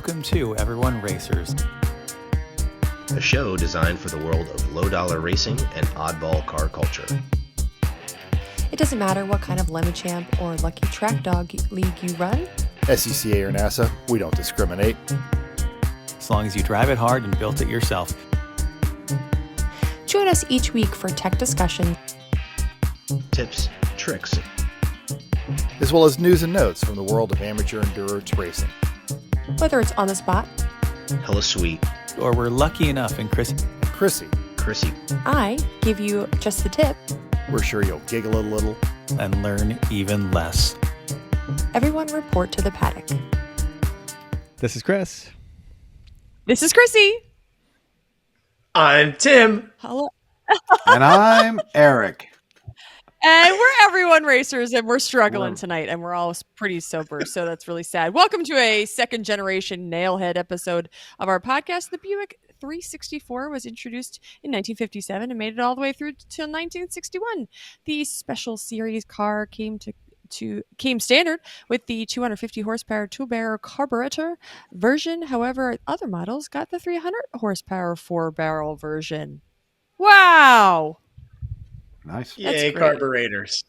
welcome to F1 Racers, a show designed for the world of low-dollar racing and oddball car culture. It doesn't matter what kind of Lemon Champ or Lucky Track Dog league you run. SCCA or NASA, we don't discriminate. as long as you drive it hard and built it yourself. Join us each week for tech discussion, Tips, tricks, as well as news and notes from the world of amateur endurance racing. whether it's on the spot, hella sweet, Or we're lucky enough in Chrissy, Chrissy, I give you just the tip. we're sure you'll giggle a little. and learn even less. Everyone report to the paddock. This is Chris. This is Chrissy. I'm Tim. Hello. And I'm Eric. And we're Everyone Racers, and we're struggling tonight, and we're all pretty sober, so that's really sad. Welcome to a second generation nailhead episode of our podcast. The Buick 364 was introduced in 1957 and made it all the way through till 1961. The special series car came standard with the 250 horsepower two-barrel carburetor version. However, other models got the 300 horsepower four-barrel version. Wow. Nice. Yay, great. carburetors.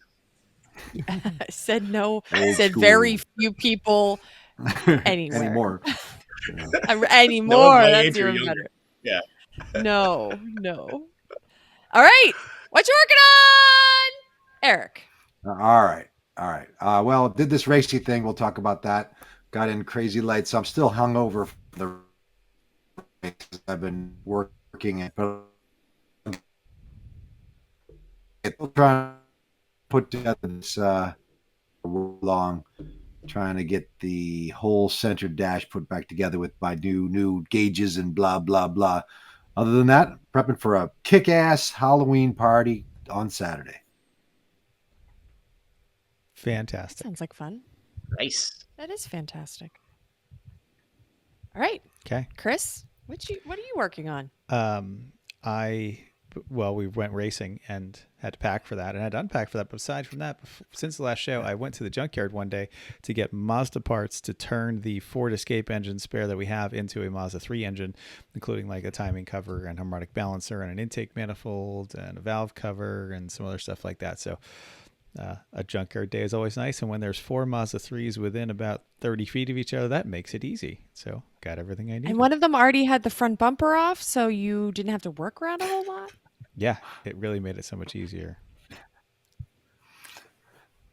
Said no. Old Said school. very few people anywhere. Anymore. Anymore. my That's age or even younger. better. Yeah. No. All right. What you working on, Eric? All right. Well, did this racy thing. We'll talk about that. Got in crazy lights. I'm still hungover from the races I've been working at. Trying to put together this long, trying to get the whole center dash put back together with my new gauges and blah blah blah. Other than that, prepping for a kick-ass Halloween party on Saturday. Fantastic. Sounds like fun. Nice. That is fantastic. All right, Okay. Chris, what are you working on? We went racing and had to pack for that and had to unpack for that. But aside from that, since the last show, I went to the junkyard one day to get Mazda parts to turn the Ford Escape engine spare that we have into a Mazda 3 engine, including like a timing cover and harmonic balancer and an intake manifold and a valve cover and some other stuff like that. So a junkyard day is always nice. And when there's four Mazda 3s within about 30 feet of each other, that makes it easy. So got everything I needed. And one of them already had the front bumper off, so you didn't have to work around a whole lot. Yeah, it really made it so much easier.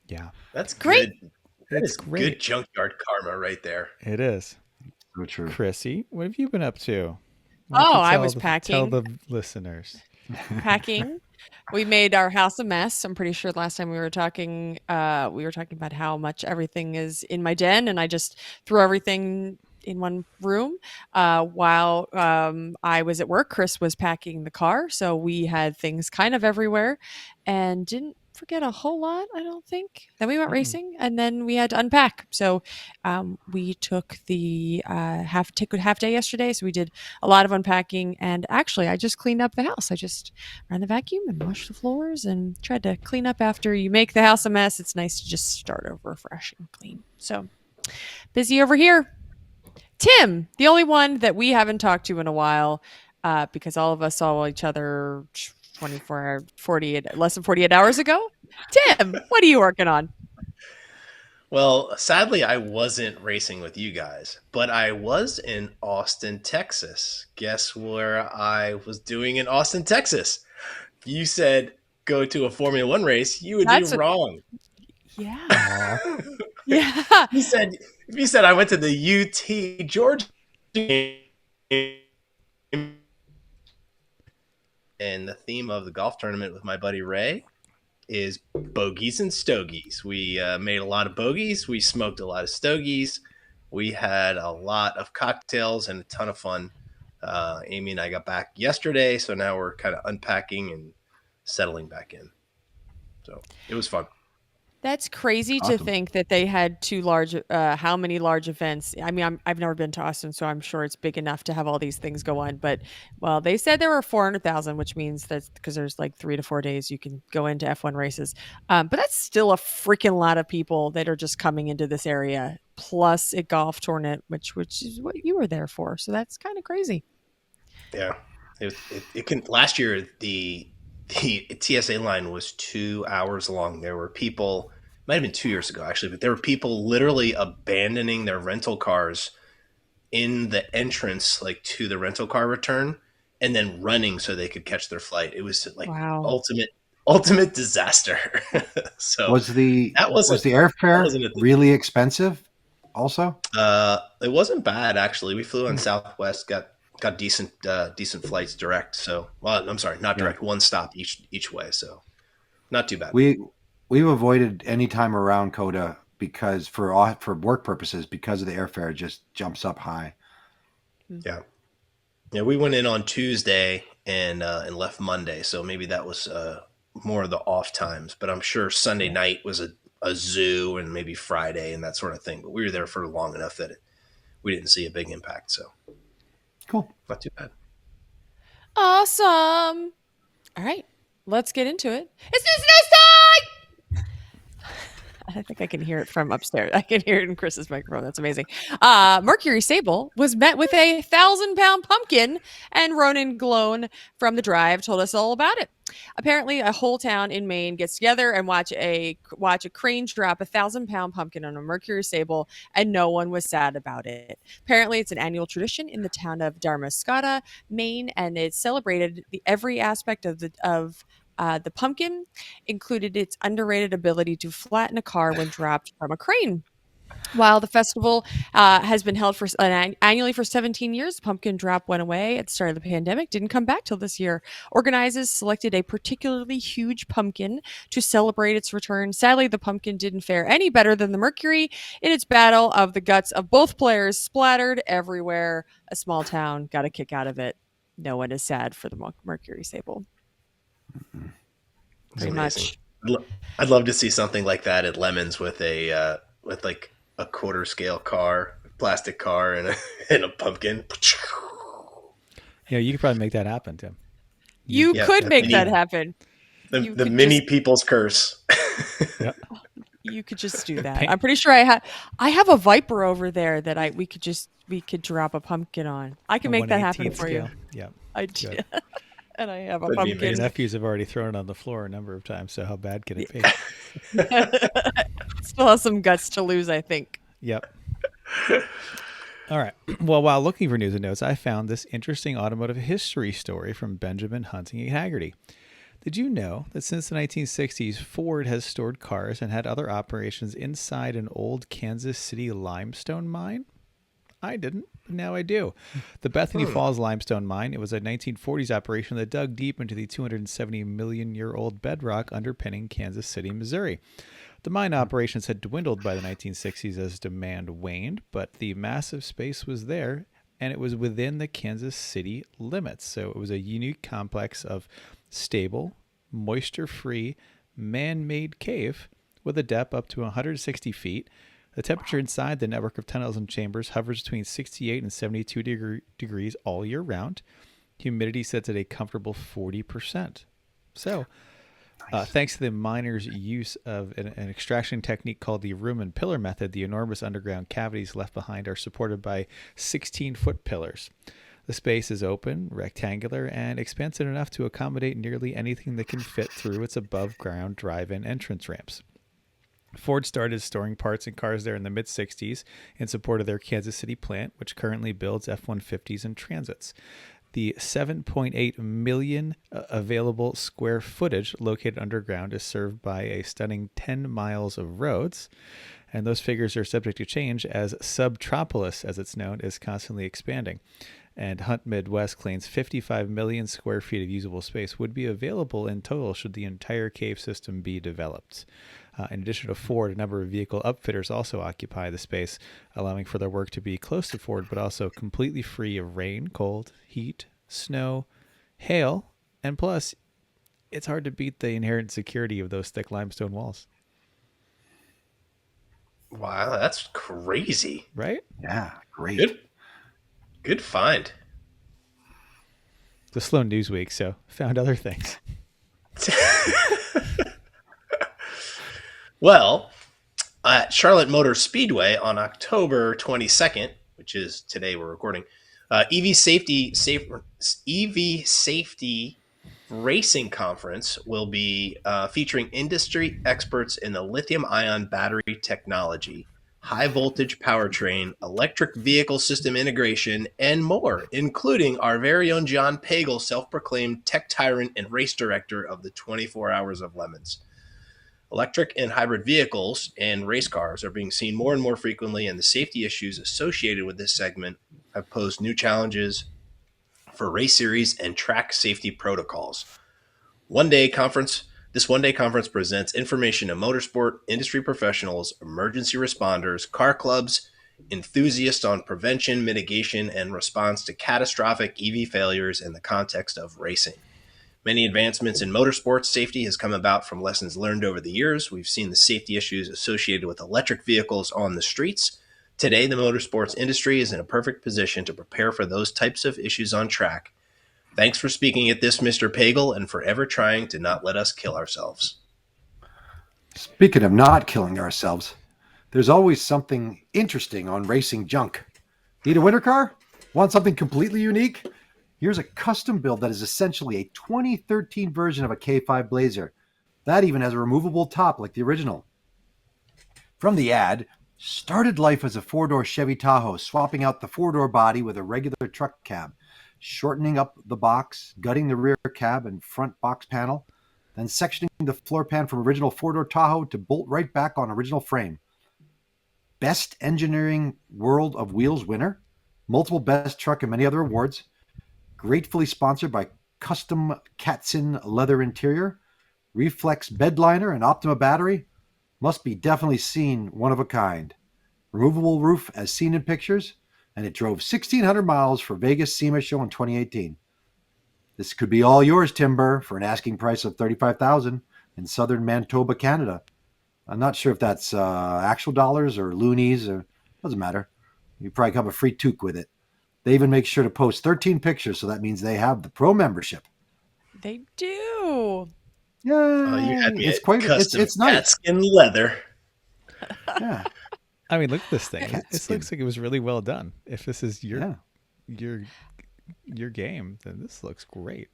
Yeah, That's Great. good. That It's is great. good junkyard karma right there. it is. So true. Chrissy, what have you been up to? Why don't you I tell was Tell packing. the listeners. Packing. We made our house a mess. I'm pretty sure last time we were talking about how much everything is in my den, and I just threw everything in one room. While I was at work, Chris was packing the car, so we had things kind of everywhere, and didn't forget a whole lot, I don't think. Then we went racing, and then we had to unpack. So we took the half day yesterday, so we did a lot of unpacking. And actually, I just cleaned up the house. I just ran the vacuum and washed the floors and tried to clean up after you make the house a mess. It's nice to just start over fresh and clean. So busy over here. Tim, the only one that we haven't talked to in a while, because all of us saw each other less than 48 hours ago. Tim, what are you working on? Well, sadly, I wasn't racing with you guys, but I was in Austin, Texas. Guess where I was doing in Austin, Texas? If you said go to a Formula One race, you would be wrong. Yeah. Yeah. If you said I went to the UT Georgia game, and the theme of the golf tournament with my buddy Ray is bogeys and stogies. We made a lot of bogeys. We smoked a lot of stogies. We had a lot of cocktails and a ton of fun. Amy and I got back yesterday, so now we're kind of unpacking and settling back in. So it was fun. That's crazy to think that they had two large, how many large events? I mean, I've never been to Austin, so I'm sure it's big enough to have all these things go on. But, well, they said there were 400,000, which means that because there's like 3 to 4 days you can go into F1 races. But that's still a freaking lot of people that are just coming into this area plus a golf tournament, which is what you were there for. So that's kind of crazy. Yeah, it can. Last year, the TSA line was 2 hours long. There were people. Might have been 2 years ago actually, but there were people literally abandoning their rental cars in the entrance, like to the rental car return, and then running so they could catch their flight. It was like Wow. ultimate disaster. So Was the that wasn't airfare wasn't at the, really expensive? Also, it wasn't bad actually. We flew on Southwest, got decent flights direct. So, well, I'm sorry, not direct, one stop each way. So, not too bad. We've avoided any time around Coda because for work purposes, because of the airfare just jumps up high. Yeah, we went in on Tuesday and left Monday, so maybe that was more of the off times. But I'm sure Sunday night was a zoo, and maybe Friday and that sort of thing. But we were there for long enough that we didn't see a big impact. So cool, not too bad. Awesome. All right, let's get into it. It's news time. I think I can hear it from upstairs. I can hear it in Chris's microphone. That's amazing. Mercury Sable was met with a 1,000-pound pumpkin, and Ronan Glone from The Drive told us all about it. Apparently, a whole town in Maine gets together and watch a crane drop a 1,000-pound pumpkin on a Mercury Sable, and no one was sad about it. Apparently, it's an annual tradition in the town of Damariscotta, Maine, and it's celebrated every aspect of the pumpkin, included its underrated ability to flatten a car when dropped from a crane. While the festival has been held annually for 17 years, the pumpkin drop went away at the start of the pandemic, didn't come back till this year. Organizers selected a particularly huge pumpkin to celebrate its return. Sadly, the pumpkin didn't fare any better than the Mercury in its battle of the guts of both players splattered everywhere. A small town got a kick out of it. No one is sad for the Mercury Sable. Pretty much. I'd love to see something like that at Lemons with like a quarter scale car, plastic car, and a pumpkin. Yeah, you could probably make that happen, Tim. You could make that happen. The mini people's curse. Yep. You could just do that. I'm pretty sure I have a Viper over there that we could drop a pumpkin on. I can make that happen for you. Yeah. I do. And I have a That'd be pumpkin. amazing. Your nephews have already thrown it on the floor a number of times, so how bad can it be? Still has some guts to lose, I think. Yep. All right. Well, while looking for news and notes, I found this interesting automotive history story from Benjamin Hunting Haggerty. Did you know that since the 1960s, Ford has stored cars and had other operations inside an old Kansas City limestone mine? I didn't, but now I do. The Bethany Falls limestone mine, it was a 1940s operation that dug deep into the 270 million year old bedrock underpinning Kansas City, Missouri. The mine operations had dwindled by the 1960s as demand waned, but the massive space was there, and it was within the Kansas City limits. So it was a unique complex of stable, moisture-free, man-made cave with a depth up to 160 feet. The temperature inside the network of tunnels and chambers hovers between 68 and 72 degrees all year round. Humidity sits at a comfortable 40%. So, thanks to the miners' use of an extraction technique called the room and pillar method, the enormous underground cavities left behind are supported by 16-foot pillars. The space is open, rectangular, and expansive enough to accommodate nearly anything that can fit through its above-ground drive-in entrance ramps. Ford started storing parts and cars there in the mid-60s in support of their Kansas City plant, which currently builds F-150s and Transits. The 7.8 million available square footage located underground is served by a stunning 10 miles of roads, and those figures are subject to change as Subtropolis, as it's known, is constantly expanding. And Hunt Midwest claims 55 million square feet of usable space would be available in total should the entire cave system be developed. In addition to Ford, a number of vehicle upfitters also occupy the space, allowing for their work to be close to Ford, but also completely free of rain, cold, heat, snow, hail, and plus, it's hard to beat the inherent security of those thick limestone walls. Wow, that's crazy. Right? Yeah, great. Good find. It's a slow news week, so found other things. Well, At Charlotte Motor Speedway on October 22nd, which is today we're recording, EV Safety Racing Conference will be featuring industry experts in the lithium-ion battery technology, high voltage powertrain, electric vehicle system integration, and more, including our very own John Pagel, self-proclaimed tech tyrant and race director of the 24 Hours of Lemons. Electric and hybrid vehicles and race cars are being seen more and more frequently, and the safety issues associated with this segment have posed new challenges for race series and track safety protocols. This one-day conference presents information to motorsport, industry professionals, emergency responders, car clubs, enthusiasts on prevention, mitigation, and response to catastrophic EV failures in the context of racing. Many advancements in motorsports safety has come about from lessons learned over the years. We've seen the safety issues associated with electric vehicles on the streets. Today, the motorsports industry is in a perfect position to prepare for those types of issues on track. Thanks for speaking at this, Mr. Pagel, and for ever trying to not let us kill ourselves. Speaking of not killing ourselves, there's always something interesting on racing junk. Need a winter car? Want something completely unique? Here's a custom build that is essentially a 2013 version of a K5 Blazer. That even has a removable top like the original. From the ad, started life as a four-door Chevy Tahoe, swapping out the four-door body with a regular truck cab, shortening up the box, gutting the rear cab and front box panel, then sectioning the floor pan from original four-door Tahoe to bolt right back on original frame. Best Engineering World of Wheels winner, multiple Best Truck and many other awards, gratefully sponsored by custom Katzin leather interior, reflex bed liner, and Optima battery. Must be definitely seen, one of a kind. Removable roof as seen in pictures, and it drove 1,600 miles for Vegas SEMA show in 2018. This could be all yours, Timber, for an asking price of $35,000 in southern Manitoba, Canada. I'm not sure if that's actual dollars or loonies, or doesn't matter. You probably come a free toque with it. They even make sure to post 13 pictures, so that means they have the pro membership. They do. Yeah, You had me it's at quite. custom It's nice. catskin leather. Yeah, I mean, look at this thing. Cat This skin. looks like it was really well done. If this is yeah. your game, then this looks great.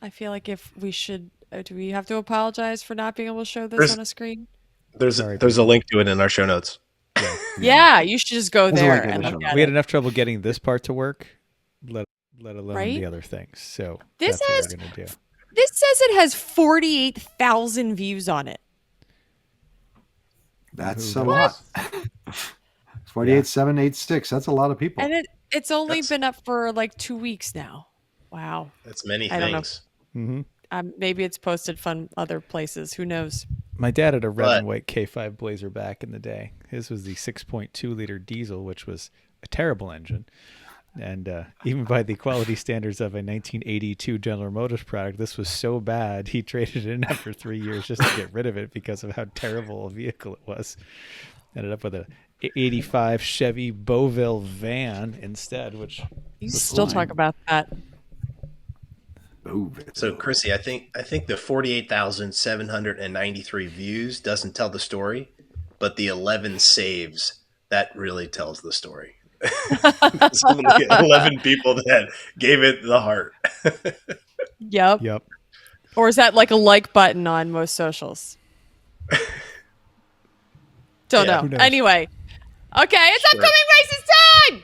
I feel like if we should, do we have to apologize for not being able to show this There's- on a screen? There's a link to it in our show notes. Yeah, you should just go There's a there link in and the look show at We had it. enough trouble getting this part to work, let alone Right? the other things. So This that's has- what we're gonna do. This says it has 48,000 views on it. That's Who a knows? lot. 48,786. That's a lot of people. And it's only That's- been up for like 2 weeks now. Wow. That's many I don't know. things. hmm Maybe it's posted from other places. Who knows? My dad had a red But- and white K5 Blazer back in the day. His was the 6.2 liter diesel, which was a terrible engine. And even by the quality standards of a 1982 General Motors product, this was so bad he traded it in after 3 years just to get rid of it because of how terrible a vehicle it was. Ended up with a 85 Chevy Beauville van instead, which You was still fine. talk about that. So, Chrissy, I think the 48,793 views doesn't tell the story, but the 11 saves that really tells the story. There's only 11 people that gave it the heart. Yep. Yep. Or is that like a like button on most socials? Don't Yeah, who know. knows? Anyway. Okay, it's Sure. upcoming races time.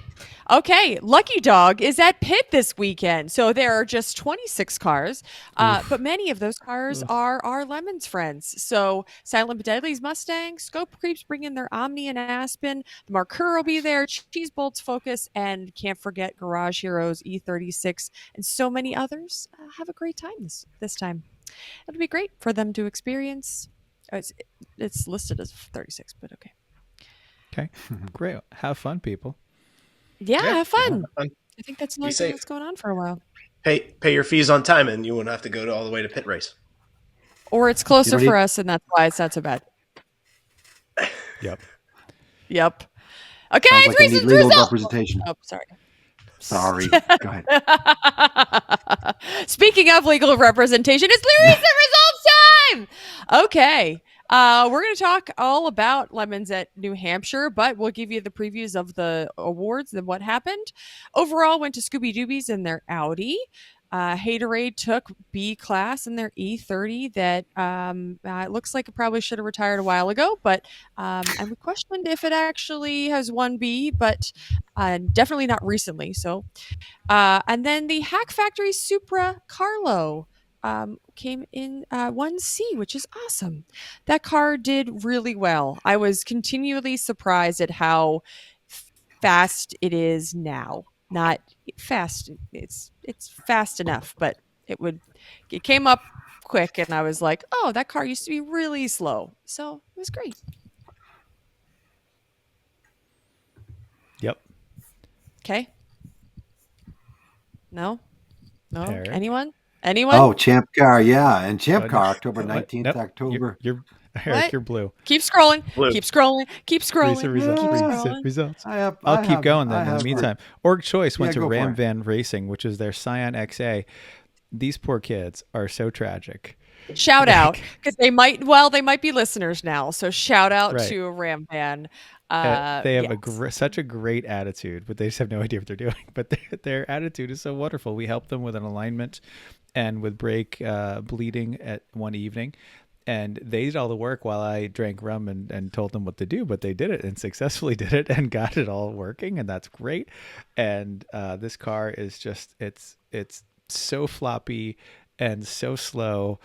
Okay, Lucky Dog is at Pitt this weekend. So there are just 26 cars, but many of those cars are our Lemons friends. So Silent but Deadly's Mustang, Scope Creeps bring in their Omni and Aspen, the Mercury will be there, Cheese Bolts Focus, and can't forget Garage Heroes E36, and so many others. Have a great time this time. It'll be great for them to experience. Oh, it's listed as 36, but okay. Okay. Great. Have fun, people. Yeah, have fun. fun. I think that's the Be only thing safe. that's going on for a while. Pay your fees on time, and you won't have to go all the way to pit race. Or it's closer ready? for us, and that's why it's not so bad. Yep. Yyep. Okay, Sounds it's like they need recent legal results. representation. Oh, sorry. Sorry. Go ahead. Speaking of legal representation, it's recent results time. Okay. We're going to talk all about lemons at New Hampshire, but we'll give you the previews of the awards and what happened. Overall, went to Scooby Doobies in their Audi. Haterade took B class in their E30 that it looks like it probably should have retired a while ago, but and we questioned if it actually has won B, but definitely not recently. So, and then the Hack Factory Supra Carlo came in 1C, which is awesome. That car did really well. I was continually surprised at how fast it is now. Not fast. It's fast enough, but it came up quick, and I was like, oh, that car used to be really slow. So it was great. Yep. Okay. No. Eric? Anyone? Oh, Champ Car, yeah, and Champ Oh, Car, no. October What? 19th, Nope. October. You're Eric, What? you're blue. Keep scrolling. Blue. Keep scrolling. Keep scrolling. Recent results. Keep Recent scrolling. results. I I'll keep have- going I then. In the have- meantime, Org Choice went Yeah, to go for Ram it. Van Racing, which is their Scion XA. These poor kids are so tragic. Shout out, because they might be listeners now. So shout out Right. to Ram Van. They have yes. such a great attitude, but they just have no idea what they're doing. But their attitude is so wonderful. We helped them with an alignment and with brake bleeding at one evening. And they did all the work while I drank rum and told them what to do. But they did it and successfully did it and got it all working. And that's great. And this car is just, it's so floppy and so slow.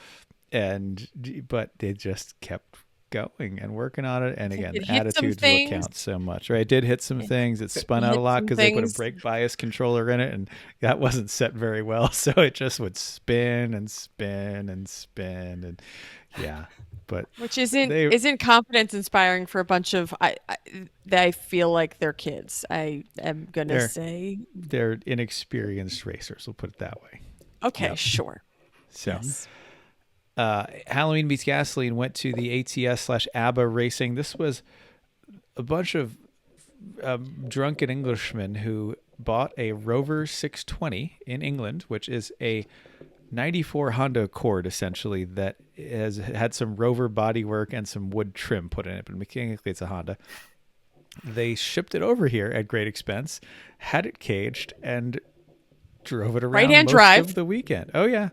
But they just kept going and working on it, and again, It hit some attitudes will things. count so much, right? It did hit some things. It spun out a hit lot some because they put a things. brake bias controller in it, and that wasn't set very well, so it just would spin and spin and spin, and yeah. But Which isn't they- confidence inspiring for a bunch of I feel like they're kids. I am gonna They're- say they're inexperienced racers. We'll put it that way. okay, Yep. sure. So. Yes. Halloween Beats Gasoline went to the ATS/ABBA Racing. This was a bunch of drunken Englishmen who bought a Rover 620 in England, which is a 94 Honda Accord, essentially, that has had some Rover bodywork and some wood trim put in it, but mechanically it's a Honda. They shipped it over here at great expense, had it caged, and drove it around Right-hand most drive. of the weekend. Oh, yeah.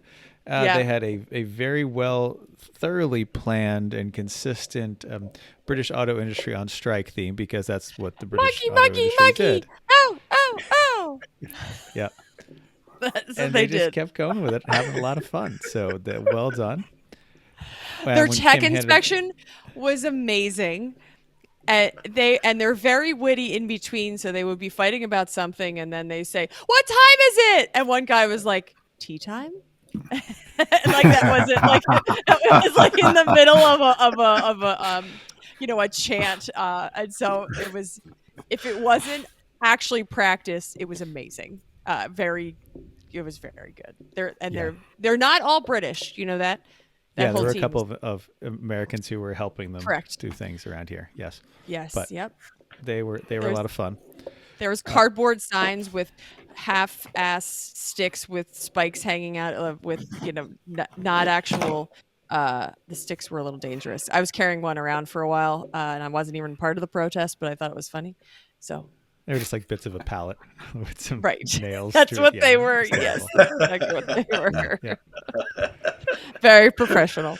Yeah. They had a very well, thoroughly planned and consistent British auto industry on strike theme, because that's what the British auto industry did. Oh. Yeah. That's what And they just did. kept going with it, having a lot of fun. So well done. Their When tech Kim handed- inspection was amazing. They're very witty in between, so they would be fighting about something, and then they say, "What time is it?" And one guy was like, "Tea time." Like that wasn't like it was like in the middle of a chant, and so it was. If it wasn't actually practice, it was amazing. It was very good. They're not all British, you know that. Yeah, whole there were a team couple was- of Americans who were helping them Correct. do things around here. Yes, Yes. but- Yep. they were a There's- lot of fun. There was cardboard signs with half-ass sticks with spikes hanging out of with not actual. The sticks were a little dangerous. I was carrying one around for a while, and I wasn't even part of the protest, but I thought it was funny. So They were just like bits of a pallet with some Right. nails. that's through- what yeah, they were. it's Yes, terrible. that's exactly what they were. Yeah. Very professional.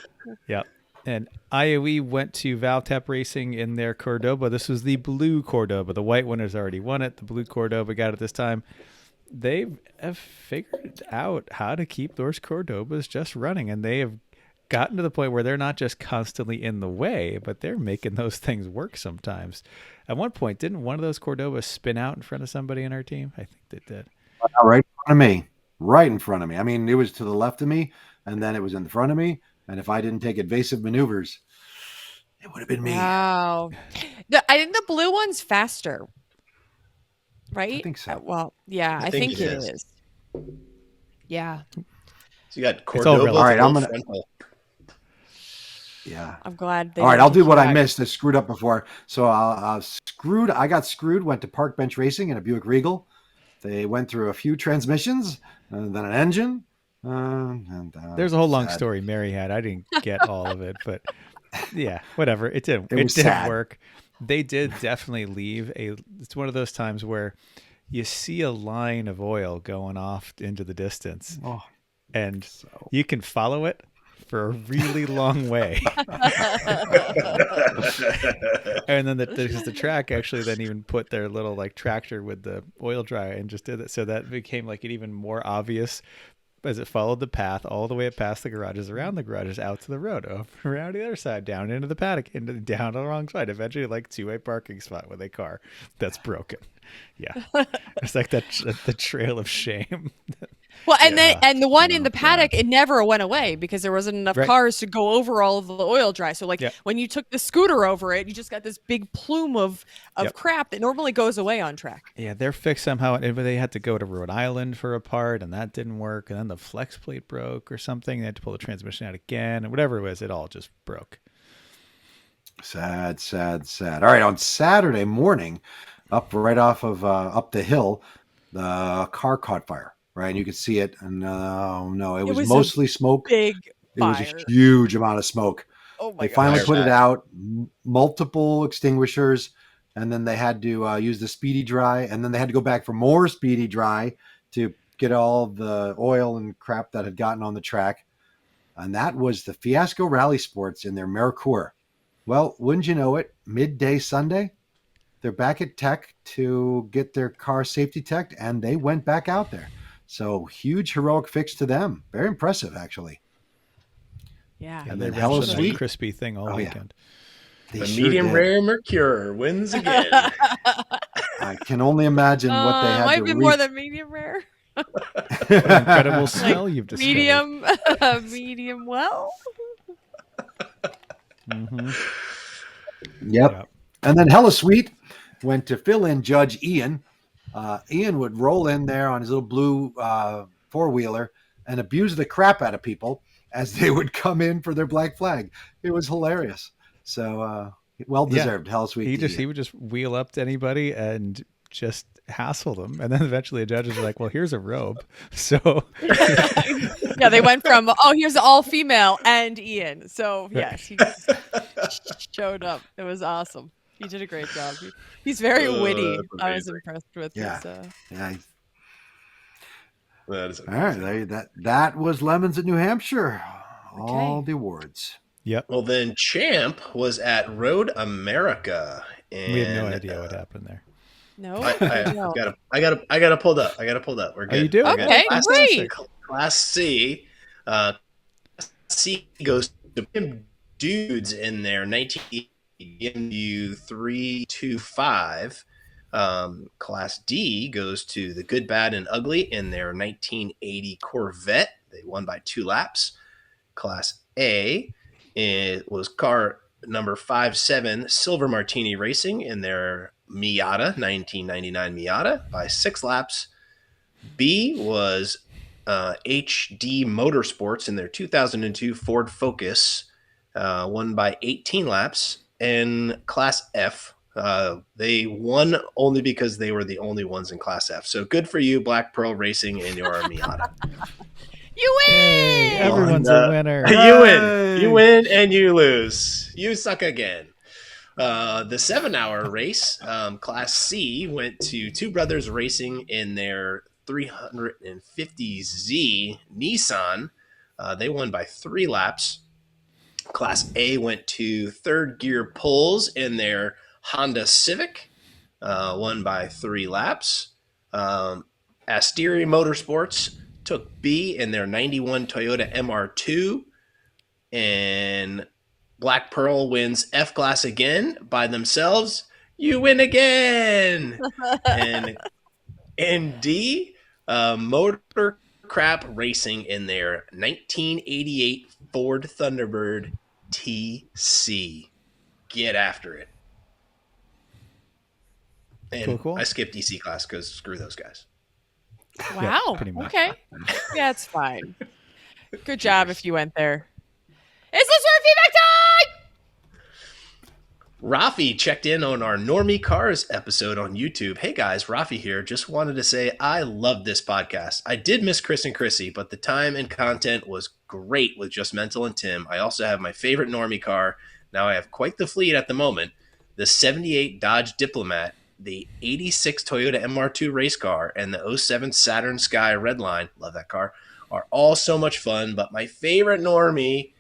Yeah. And IOE went to Valtep Racing in their Cordoba. This was the blue Cordoba. The white one has already won it. The blue Cordoba got it this time. They have figured out how to keep those Cordobas just running, and they have gotten to the point where they're not just constantly in the way, but they're making those things work sometimes. At one point, didn't one of those Cordobas spin out in front of somebody in our team? I think they did. Right in front of me. Right in front of me. I mean, it was to the left of me, and then it was in front of me. And if I didn't take evasive maneuvers, it would have been me. Wow. I think the blue one's faster. Right? I think so. Well, yeah, I think it it is. is. Yeah. So you got all Cordoba. relative. All right, I'm with gonna- frontal. Yeah. I'm glad they All right, didn't I'll do kick what you I back. missed. I screwed up before. So I got screwed, went to Park Bench Racing in a Buick Regal. They went through a few transmissions, and then an engine. There's a whole long sad. story Mary had. I didn't get all of it, but Yeah, whatever. It didn't. It It was didn't sad. work. They did definitely leave a. It's one of those times where you see a line of oil going off into the distance, Oh, and so you can follow it for a really long way. And then the track actually then even put their little like tractor with the oil dryer and just did it, so that became like an even more obvious as it followed the path all the way past the garages, around the garages, out to the road, up around the other side, down into the paddock, down the wrong side, eventually like two-way parking spot with a car that's broken. Yeah, it's like that the trail of shame. Well, and Yeah. then the one in Oh, the paddock, it never went away because there wasn't enough Right. cars to go over all of the oil dry. So like Yep. when you took the scooter over it, you just got this big plume of Yep. crap that normally goes away on track. Yeah, they're fixed somehow. And they had to go to Rhode Island for a part, and that didn't work. And then the flex plate broke or something. They had to pull the transmission out again, and whatever it was, it all just broke. sad, sad, sad. All right, on Saturday morning, up right off of up the hill, the car caught fire. Right, and you could see it, and oh no, it was was a mostly smoke. Big It was fire. a huge amount of smoke. Oh my They god. finally Fire put it back. out, multiple extinguishers, and then they had to use the speedy dry, and then they had to go back for more speedy dry to get all the oil and crap that had gotten on the track. And that was the Fiasco Rally Sports in their Mercury. Well, wouldn't you know it, midday Sunday, they're back at tech to get their car safety checked, and they went back out there. So huge heroic fix to them. Very impressive, actually. Yeah. And they then Hello ran that Sweet. crispy thing all Oh, yeah. weekend. They The sure medium did. rare Mercury wins again. I can only imagine what they had might to be reach. more than medium rare. What an incredible smell you've discovered. Medium well. Mhm. Yep. And then Hella Sweet went to fill in Judge Ian. Ian would roll in there on his little blue four-wheeler and abuse the crap out of people as they would come in for their black flag. It was hilarious. So well deserved. Hella Sweet. He to Ian. would just wheel up to anybody and just hassle them, and then eventually the judges are like, "Well, here's a robe." So Yeah, they went from here's all female and Ian. So yes, he just showed up. It was awesome. He did a great job. He's very witty. that's I was amazing. impressed with Yeah. his. Yeah. That is All right. That was Lemons at New Hampshire. All Okay. the awards. yep, Well, then Champ was at Road America. And, we have no idea what happened there. No, I got to pull up. We're good. Oh, you do? We're good. Okay, Class, great. Class C. C goes to him dudes in their 19325. Class D goes to the Good, Bad, and Ugly in their 1980 Corvette. They won by 2 laps. Class A, it was car number 57 Silver Martini Racing in their Miata, 1999 Miata, by 6 laps. B was HD Motorsports in their 2002 Ford Focus, won by 18 laps. And Class F, they won only because they were the only ones in Class F. So good for you, Black Pearl Racing, in your Miata. You win. Yay, everyone's And, a winner. You win, and you lose. You suck again. The 7-hour race, Class C, went to Two Brothers Racing in their 350Z Nissan. They won by 3 laps. Class A went to Third Gear Pulls in their Honda Civic, won by 3 laps. Asteri Motorsports took B in their 91 Toyota MR2, and Black Pearl wins F Class again by themselves. You win again. and D, Motor Crap Racing in their 1988 Ford Thunderbird TC. Get after it. And Cool. I skipped EC Class because screw those guys. Wow. pretty much. Okay. Yeah, it's fine. Good job if you went there. It's the Surfy Rafi checked in on our Normie Cars episode on YouTube. Hey guys, Rafi here. Just wanted to say I love this podcast. I did miss Chris and Chrissy, but the time and content was great with Just Mental and Tim. I also have my favorite Normie car. Now I have quite the fleet at the moment. The 78 Dodge Diplomat, the 86 Toyota MR2 race car, and the 07 Saturn Sky Redline, love that car, are all so much fun, but my favorite Normie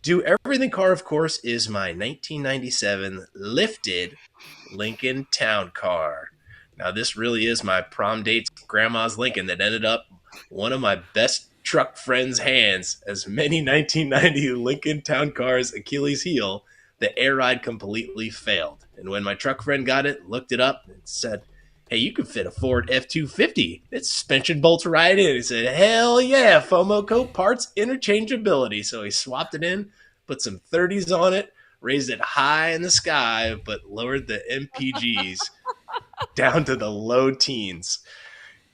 do everything car, of course, is my 1997 lifted Lincoln Town Car. Now, this really is my prom date's grandma's Lincoln that ended up one of my best truck friends' hands. As many 1990 Lincoln Town Cars' Achilles heel, the air ride completely failed. And when my truck friend got it, looked it up, and said, hey, you could fit a Ford F-250. Its suspension bolts right in. He said, hell yeah, FOMO coat parts interchangeability. So he swapped it in, put some 30s on it, raised it high in the sky, but lowered the MPGs down to the low teens.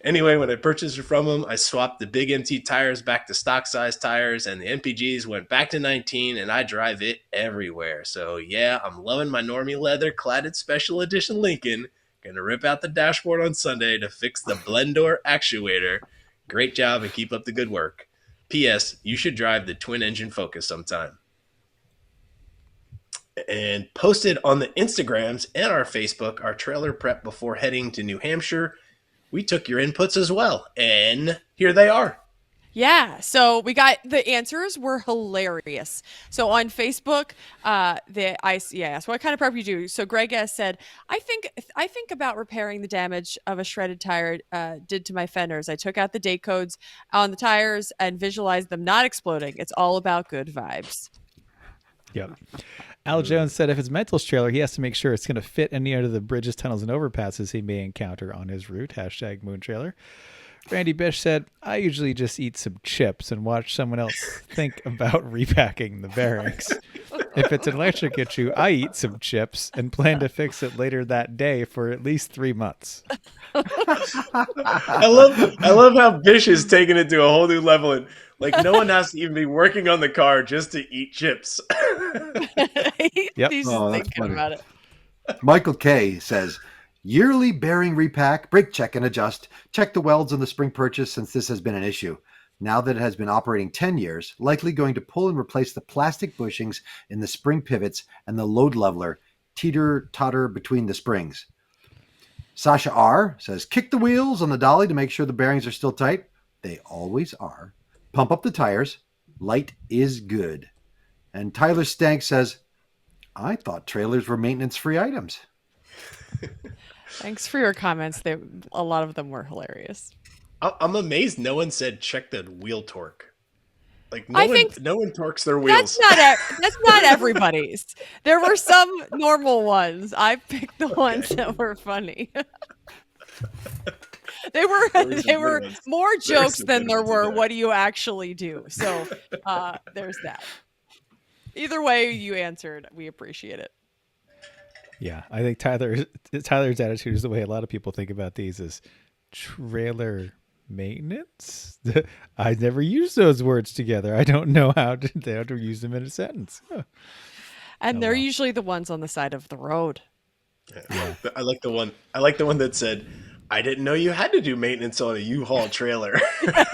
Anyway, when I purchased it from him, I swapped the big MT tires back to stock size tires, and the MPGs went back to 19, and I drive it everywhere. So yeah, I'm loving my Normie leather cladded special edition Lincoln. Gonna rip out the dashboard on Sunday to fix the blend door actuator. Great job and keep up the good work. P.S. You should drive the twin engine Focus sometime. And posted on the Instagrams and our Facebook, our trailer prep before heading to New Hampshire. We took your inputs as well, and here they are. Yeah, so we got the answers were hilarious. So on Facebook, asked what kind of prep you do. So Greg S said, I think about repairing the damage of a shredded tire did to my fenders. I took out the date codes on the tires and visualized them not exploding. It's all about good vibes. Yep. Al Jones said if it's Mental's trailer, he has to make sure it's going to fit any of the bridges, tunnels, and overpasses he may encounter on his route. # Moon Trailer. Randy Bish said, I usually just eat some chips and watch someone else think about repacking the bearings. If it's an electric issue, I eat some chips and plan to fix it later that day for at least 3 months. I love how Bish is taking it to a whole new level, and like no one has to even be working on the car just to eat chips. Yep. He's thinking funny. about it. Michael K says, yearly bearing repack, brake check and adjust. Check the welds on the spring purchase since this has been an issue. Now that it has been operating 10 years, likely going to pull and replace the plastic bushings in the spring pivots and the load leveler teeter-totter between the springs. Sasha R says, kick the wheels on the dolly to make sure the bearings are still tight. They always are. Pump up the tires. Light is good. And Tyler Stank says, I thought trailers were maintenance-free items. Thanks for your comments. A lot of them were hilarious. I'm amazed no one said check the wheel torque. Like no one torques their wheels. That's not everybody's. There were some normal ones. I picked the ones that were funny. They were more jokes than there were what do you actually do. So there's that. Either way you answered, we appreciate it. Yeah, I think Tyler's attitude is the way a lot of people think about these is trailer maintenance. I never use those words together. I don't know how to use them in a sentence. Huh. And they're usually the ones on the side of the road. Yeah. I like the one that said, I didn't know you had to do maintenance on a U-Haul trailer.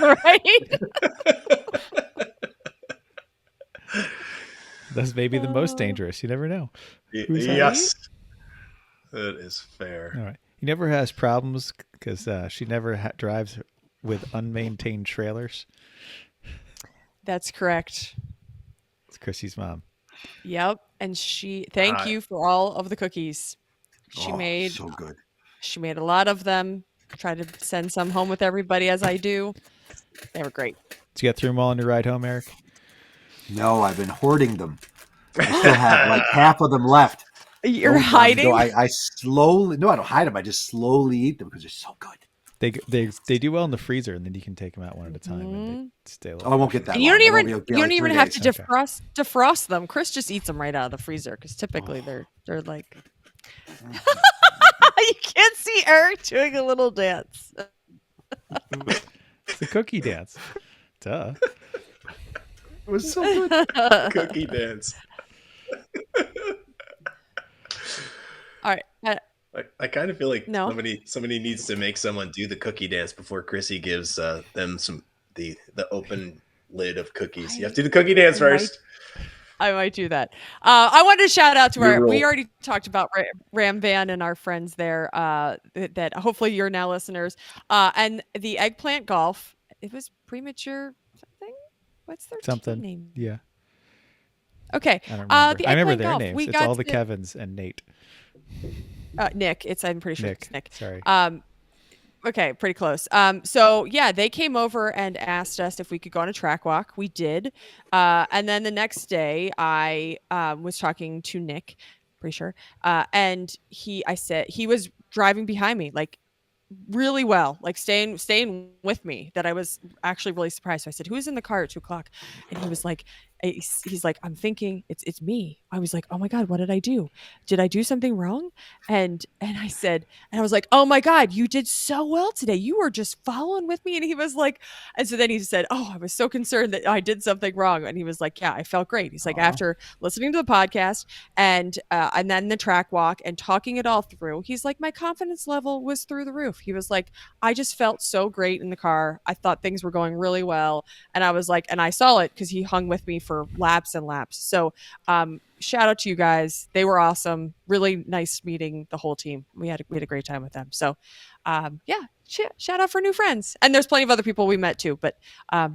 Right? That's maybe the most dangerous. You never know. Yes. That is fair. All right. He never has problems because she never drives with unmaintained trailers. That's correct. It's Chrissy's mom. Yep. And thank you for all of the cookies. She made so good. She made a lot of them. Tried to send some home with everybody as I do. They were great. Did you get through them all on your ride home, Eric? No, I've been hoarding them. I still have like half of them left. You're hiding? I slowly, no, I don't hide them. I just slowly eat them because they're so good. They do well in the freezer, and then you can take them out one at a time and they stay alive. I won't get that. And you don't even have to defrost them. Chris just eats them right out of the freezer because typically they're like. You can't see Eric doing a little dance. It's a cookie dance. Duh. It was so good. Cookie dance. I kind of feel like No. somebody needs to make someone do the cookie dance before Chrissy gives them the open lid of cookies. You have to do the cookie dance first. I might do that. I wanted to shout out to we Reroll. already talked about Ram Van and our friends there that hopefully you're now listeners. And the Eggplant Golf, it was Premature something? What's their team name? Yeah. Okay. I don't remember. The I remember Eggplant their Golf, names. we It's got all the to- Kevins and Nate. Nick. I'm pretty sure it's Nick. Sorry. Okay, pretty close. So yeah, they came over and asked us if we could go on a track walk. We did. And then the next day I was talking to Nick, pretty sure. And I said he was driving behind me, like really well, like staying with me, that I was actually really surprised. So I said, "Who is in the car at 2:00?" And he was like, he's like, "I'm thinking it's me." I was like, "Oh my God, what did I do? Did I do something wrong?" And I said, and I was like, "Oh my God, you did so well today. You were just following with me." And he was like, and so then he said, "Oh, I was so concerned that I did something wrong." And he was like, "Yeah, I felt great." He's like, after listening to the podcast and then the track walk and talking it all through, he's like, my confidence level was through the roof. He was like, I just felt so great in the car. I thought things were going really well. And I was like, and I saw it because he hung with me for laps and laps. So shout out to you guys. They were awesome. Really nice meeting the whole team. We had a great time with them. So yeah, shout out for new friends. And there's plenty of other people we met too, but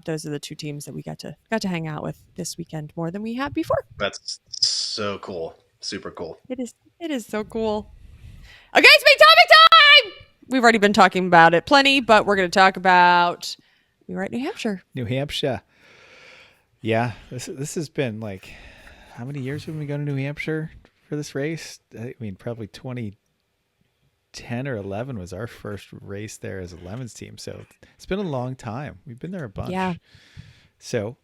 those are the two teams that we got to hang out with this weekend more than we had before. That's so cool. Super cool. It is so cool. Okay, it's big topic time. We've already been talking about it plenty, but we're going to talk about we were at New Hampshire. New Hampshire. Yeah, this has been like, how many years have we gone to New Hampshire for this race? I mean, probably 2010 or 11 was our first race there as a Lemons team. So it's been a long time. We've been there a bunch. Yeah. So,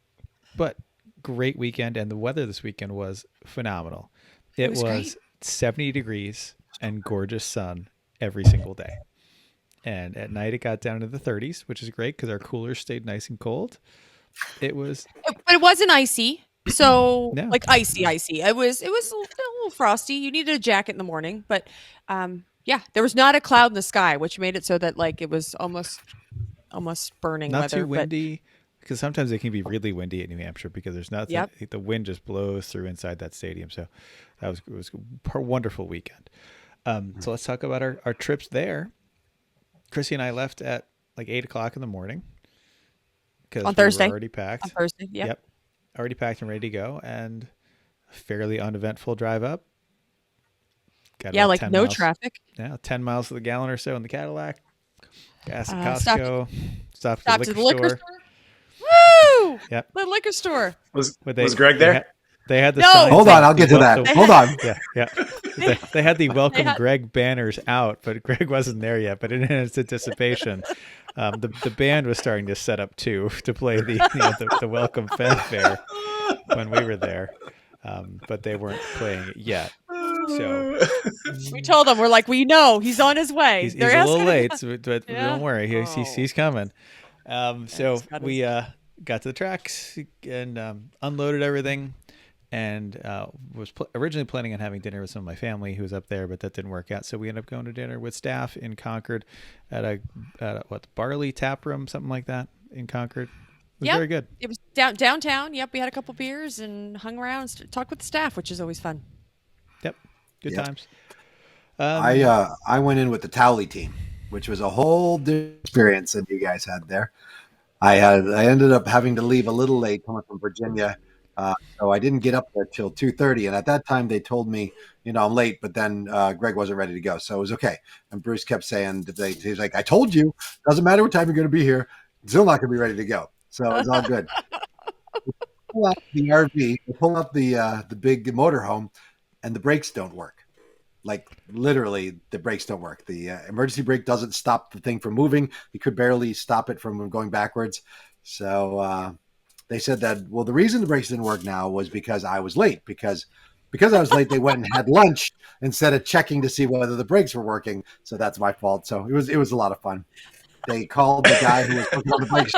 but great weekend, and the weather this weekend was phenomenal. It was great. 70 degrees and gorgeous sun every single day. And at night it got down to the 30s, which is great because our coolers stayed nice and cold. But it wasn't icy. So No. like icy. It was a little frosty. You needed a jacket in the morning, but yeah, there was not a cloud in the sky, which made it so that like it was almost burning not weather. too windy, because sometimes it can be really windy at New Hampshire because there's nothing. Yep. The wind just blows through inside that stadium. So it was a wonderful weekend. So let's talk about our trips there. Chrissy and I left at like 8:00 in the morning because on Thursday. We were already packed. On Thursday, yep. Already packed and ready to go, and a fairly uneventful drive up. Got Yeah, about like 10 no miles. traffic. Yeah, 10 miles to the gallon or so in the Cadillac. Gas at Stopped Costco. Stopped to at the the liquor store. store. Woo! Yep. The liquor store. Was Was Greg there? They had the No. signs Hold up, on, I'll get to that. the- Hold on. Yeah. They had the welcome had- Greg banners out, but Greg wasn't there yet. But in its anticipation, the band was starting to set up too to play the welcome fanfare when we were there, but they weren't playing it yet. So We told them, we're like, we know he's on his way. he's They're a little asking late, him- but Yeah? don't worry, he's coming. So got we got to the tracks and unloaded everything, and was originally planning on having dinner with some of my family who was up there, but that didn't work out. So we ended up going to dinner with staff in Concord at a Barley Tap Room, something like that in Concord. It was Yep. very good. It was downtown. Yep, we had a couple beers and hung around, and talked with the staff, which is always fun. Yep, good Yep. times. I went in with the Towley team, which was a whole different experience than you guys had there. I ended up having to leave a little late coming from Virginia, so I didn't get up there till 2:30. And at that time, they told me, I'm late, but then Greg wasn't ready to go, so it was okay. And Bruce kept saying, he's like, I told you, doesn't matter what time you're going to be here, still not going to be ready to go. So it was all good. Pull out the RV, pull out the big motorhome, and the brakes don't work. Like literally, the brakes don't work. The emergency brake doesn't stop the thing from moving. You could barely stop it from going backwards. So they said that, well, the reason the brakes didn't work now was because I was late. Because I was late, they went and had lunch instead of checking to see whether the brakes were working. So that's my fault. So it was a lot of fun. They called the guy who was working on the brakes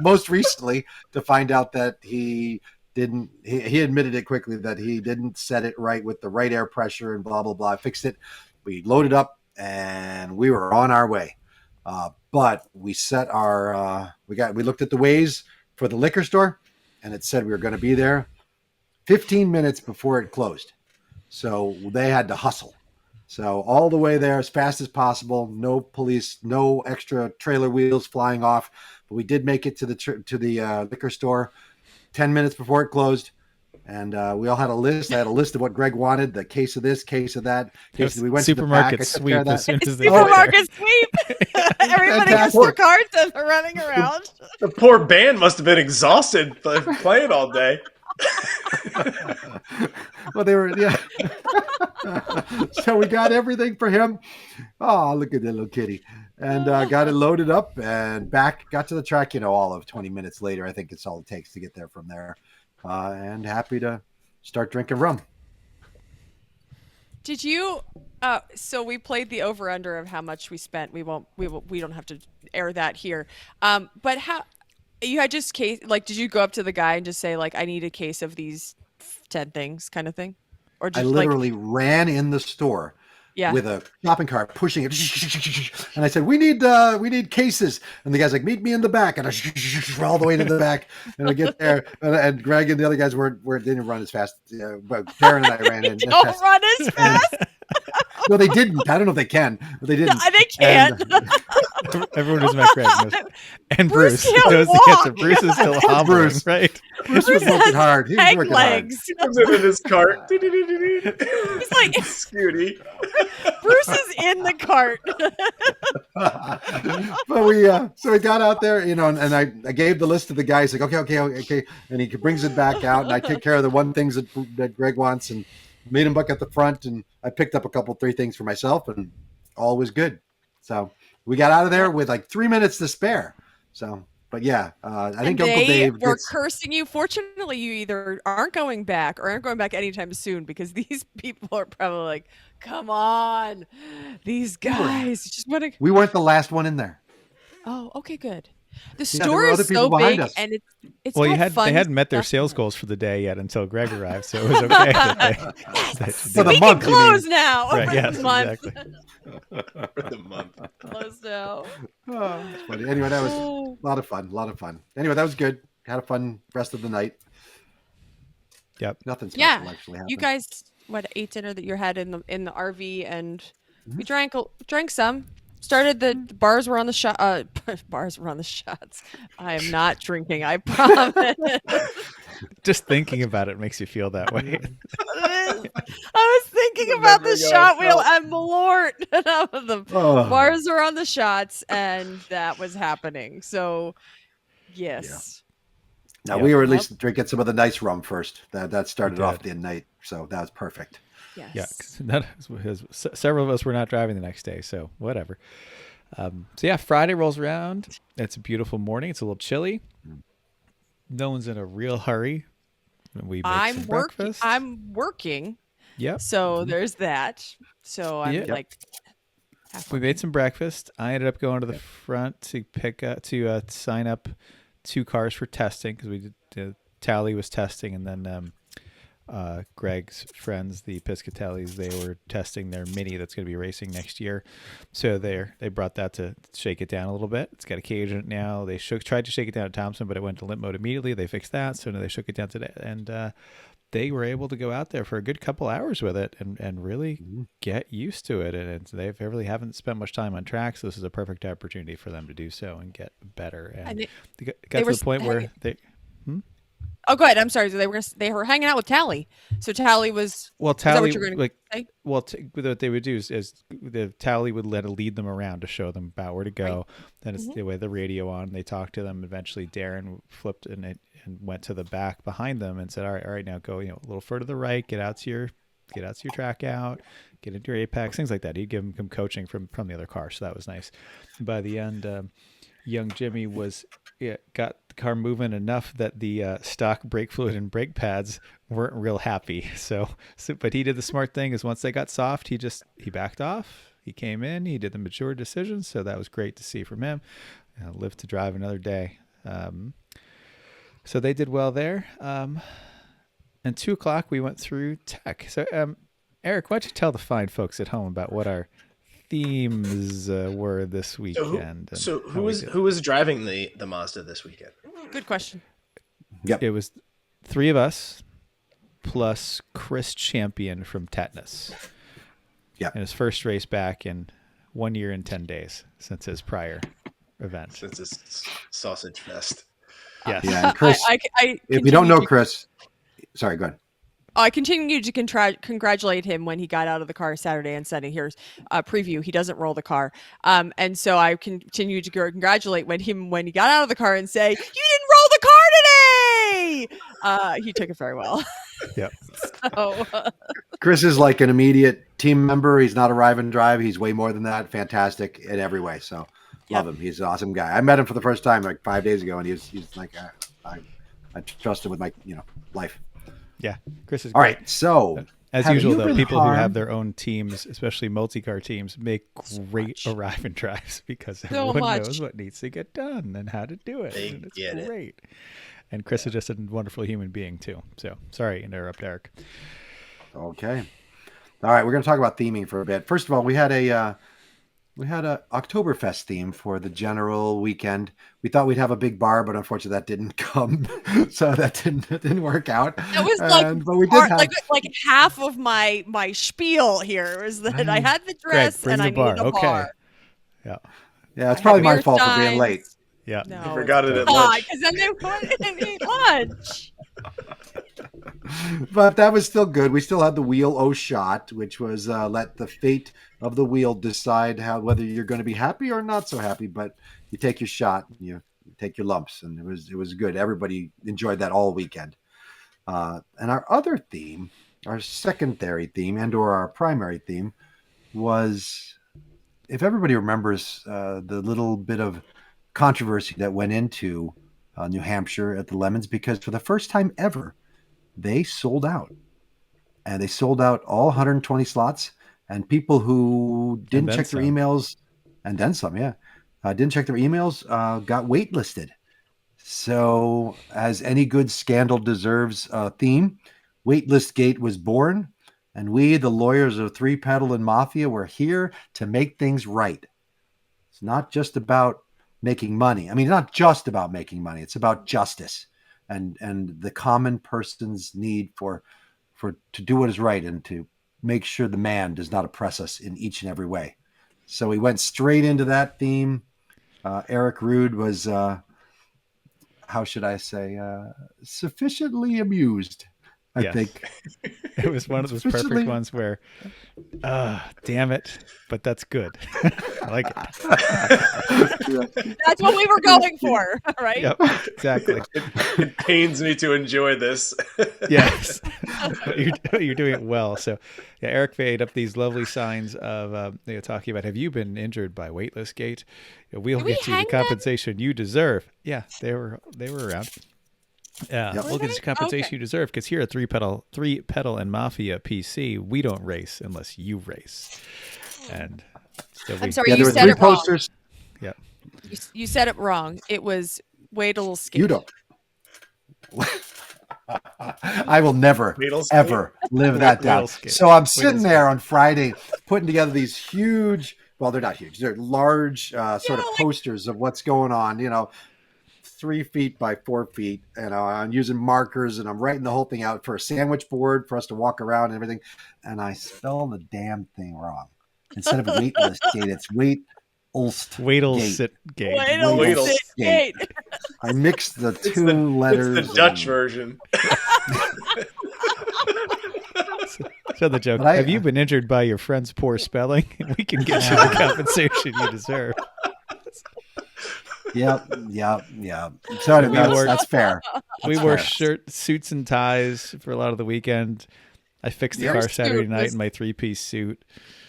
most recently to find out that he admitted it quickly that he didn't set it right with the right air pressure and blah, blah, blah. I fixed it. we loaded up and we were on our way. But we set our we looked at the Waze for the liquor store, and it said we were going to be there 15 minutes before it closed. So they had to hustle. So all the way there as fast as possible. No police, no extra trailer wheels flying off. But we did make it to the liquor store 10 minutes before it closed. And we all had a list. I had a list of what Greg wanted: the case of this, case of that. We went supermarket to the back. sweep as soon as they Supermarket sweep. Everybody has Fantastic. 4 carts and running around. The poor band must have been exhausted playing all day. Well, they were, yeah. So we got everything for him. Oh, look at that little kitty. And got it loaded up and back, got to the track, all of 20 minutes later. I think it's all it takes to get there from there. And happy to start drinking rum. Did you? So we played the over under of how much we spent. We don't have to air that here. But how you had just case did you go up to the guy and just say I need a case of these 10 things kind of thing, or just I literally ran in the store. Yeah. With a shopping cart pushing it, and I said, "We need cases." And the guy's like, "Meet me in the back," and I all the way to the back, and I get there, and Greg and the other guys didn't run as fast. But Darren and I ran in. Don't run as fast. No, they didn't. I don't know if they can, but they didn't. No, they can't. Everyone who's met Greg knows. And Bruce Bruce can't knows the walk. answer. Bruce is still hobbling, Bruce. right? Bruce was working hard. He was Peg working legs. He comes in his cart. He's like, Scooty. Bruce is in the cart. But so we got out there, and I gave the list to the guy. He's like, okay, and he brings it back out, and I take care of the one things that Greg wants, and made him buck at the front, and I picked up 3 things for myself, and all was good. So we got out of there with 3 minutes to spare. So, but yeah, I think Uncle Dave were cursing you. Fortunately, you either aren't going back or aren't going back anytime soon, because these people are probably like, come on, these guys just want to. We weren't the last one in there. Oh, okay, good. The store is other people so behind big, us. and it's Well, got fun they hadn't met their stuff. sales goals for the day yet until Greg arrived, so it was okay. For the We month, can you mean. close now. Right, For yes, the month. exactly. For the month. Close now. Oh, that's funny. Anyway, that was a lot of fun. Anyway, that was good. Had a fun rest of the night. Yep. Nothing special actually happened. You guys, ate dinner that you had in the RV, and we drank some. Started the bars were on the shot. Bars were on the shots. I am not drinking. I promise. Just thinking about it makes you feel that way. I was thinking about the shot wheel and Malort. The bars were on the shots, and that was happening. So, yes. Now we were at least drinking some of the nice rum first. That started off the night, so that was perfect. Yes. Yeah, several of us were not driving the next day, so whatever. So yeah, Friday rolls around. It's a beautiful morning. It's a little chilly. No one's in a real hurry. We make some breakfast. I'm working. Yep. So there's that. So I'm we made some breakfast. I ended up going to the front to sign up 2 cars for testing, because Tally was testing, and then Greg's friends, the Piscatellis, they were testing their Mini that's going to be racing next year. So they brought that to shake it down a little bit. It's got a cage in it now. They tried to shake it down at Thompson, but it went to limp mode immediately. They fixed that, so now they shook it down today, and they were able to go out there for a good couple hours with it and really get used to it. And they really haven't spent much time on tracks. So this is a perfect opportunity for them to do so and get better. And they got to the point where they. Oh, go ahead. I'm sorry. They were hanging out with Tally. So Tally was. Well, Tally, is that what you're going to say? Well, what they would do is the Tally would lead them around to show them about where to go. Right. Then it's the way the radio on. They talked to them. Eventually, Darren flipped and went to the back behind them and said, "All right, now go. A little further to the right. Get out to your track out. Get into your apex. Things like that." He'd give them coaching from the other car, so that was nice. By the end, young Jimmy got the car moving enough that the stock brake fluid and brake pads weren't real happy. So but he did the smart thing, is once they got soft, he backed off. He came in, he did the mature decision. So that was great to see from him. Lived to drive another day. So they did well there. And 2:00 we went through tech. So Eric, why don't you tell the fine folks at home about what our themes were this weekend? Who was driving the Mazda this weekend? Good question. Yep. It was 3 of us plus Chris Champion from Tetanus. Yeah. In his first race back in 1 year and 10 days since his prior event. Since it's Sausage Fest. Yes. Yeah, and Chris, I if you don't know continue Chris, sorry, go ahead. I continue to congratulate him when he got out of the car Saturday and said, "Here's a preview." He doesn't roll the car, and so I continue to congratulate when he got out of the car and say, "You didn't roll the car today." He took it very well. Yep. So, Chris is like an immediate team member. He's not a ride and drive. He's way more than that. Fantastic in every way. So love him. He's an awesome guy. I met him for the first time like 5 days ago, and he's like, I trust him with my life. Yeah, Chris is All great. right, so As have usual, you though, been people who have harmed? their own teams, especially multi-car teams, make great arrive and drives because So everyone much. knows what needs to get done and how to do it. They And it's get it. great. And Chris is just a wonderful human being too. So sorry to interrupt, Eric. Okay. All right, we're going to talk about theming for a bit. First of all, we had a Oktoberfest theme for the general weekend. We thought we'd have a big bar, but unfortunately that didn't come, so that didn't work out. that was But we did have, like half of my spiel here is that I had the dress bring and the I bar. needed a Okay. bar. Yeah. yeah, it's I probably had my beer fault for being steins. late. Yeah. No, You forgot it at God, lunch. because then they went and ate lunch. But that was still good. We still had the wheel O shot, which was let the fate of the wheel decide whether you're going to be happy or not so happy. But you take your shot, you take your lumps, and it was good. Everybody enjoyed that all weekend. And our other theme, our secondary theme, and/or our primary theme, was, if everybody remembers, the little bit of controversy that went into New Hampshire at the Lemons, because for the first time ever, they sold out. And they sold out all 120 slots. And people who didn't then check their some. emails, and then some, didn't check their emails, got waitlisted. So, as any good scandal deserves theme, Waitlist Gate was born. And we, the lawyers of Three Pedal and Mafia, were here to make things right. It's not just about making money. I mean, not just about making money. It's about justice and the common person's need for to do what is right and to make sure the man does not oppress us in each and every way. So we went straight into that theme. Eric Rude was, how should I say, sufficiently amused, I Yes. think. It was one of those perfect Sufficiently- ones where, damn it, but that's good. I like it. That's what we were going for, right? Yep, exactly. It pains me to enjoy this. Yes, you're doing it well. So, yeah, Eric made up these lovely signs of talking about, have you been injured by Waitlist Gate? We'll Did we get you the hang them? compensation you deserve. Yeah, they were around. Yep. We'll get you the compensation you deserve, because here at Three Pedal and Mafia PC, we don't race unless you race. And so I'm sorry, Yeah, you there were said three it wrong. posters. Yeah. You said it wrong. It was wait a little skate. You don't. I will never, Waitlist Gate? ever live that down. Waitlist Gate. So I'm sitting Waitlist there on Friday putting together these huge, well, they're not huge, they're large sort of like- posters of what's going on, 3 feet by 4 feet. And I'm using markers and I'm writing the whole thing out for a sandwich board for us to walk around and everything. And I spell the damn thing wrong. Instead of Waitlist Gate, it's Wait'll Gate. sit gate. Wait a Wait little a skate. I mixed the two It's letters. the Dutch and- version. So the joke, But have you been injured by your friend's poor spelling? We can get you the compensation you deserve. Yep. So anyway, We wore- that's fair. We That's wore fair. suits and ties for a lot of the weekend. I fixed the Yep. car Your Saturday suit night was- in my 3-piece suit.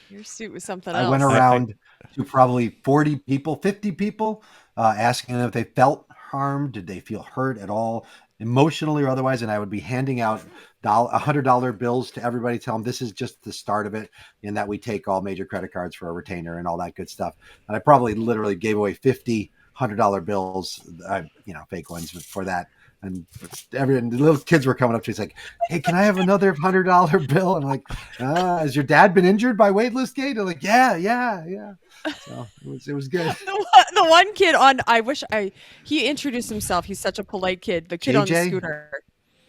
Your suit was something I else. went around to probably 40 people, 50 people, asking them if they felt harmed, did they feel hurt at all, emotionally or otherwise, and I would be handing out $100 bills to everybody, tell them this is just the start of it, and that we take all major credit cards for a retainer and all that good stuff. And I probably literally gave away 50 $100 bills, fake ones for that. And the little kids were coming up to me. He's like, "Hey, can I have another $100 bill?" I'm like, "Has your dad been injured by waitlist gate?" They're like, yeah. So it was good. The one kid he introduced himself. He's such a polite kid. The kid on the JJ? scooter.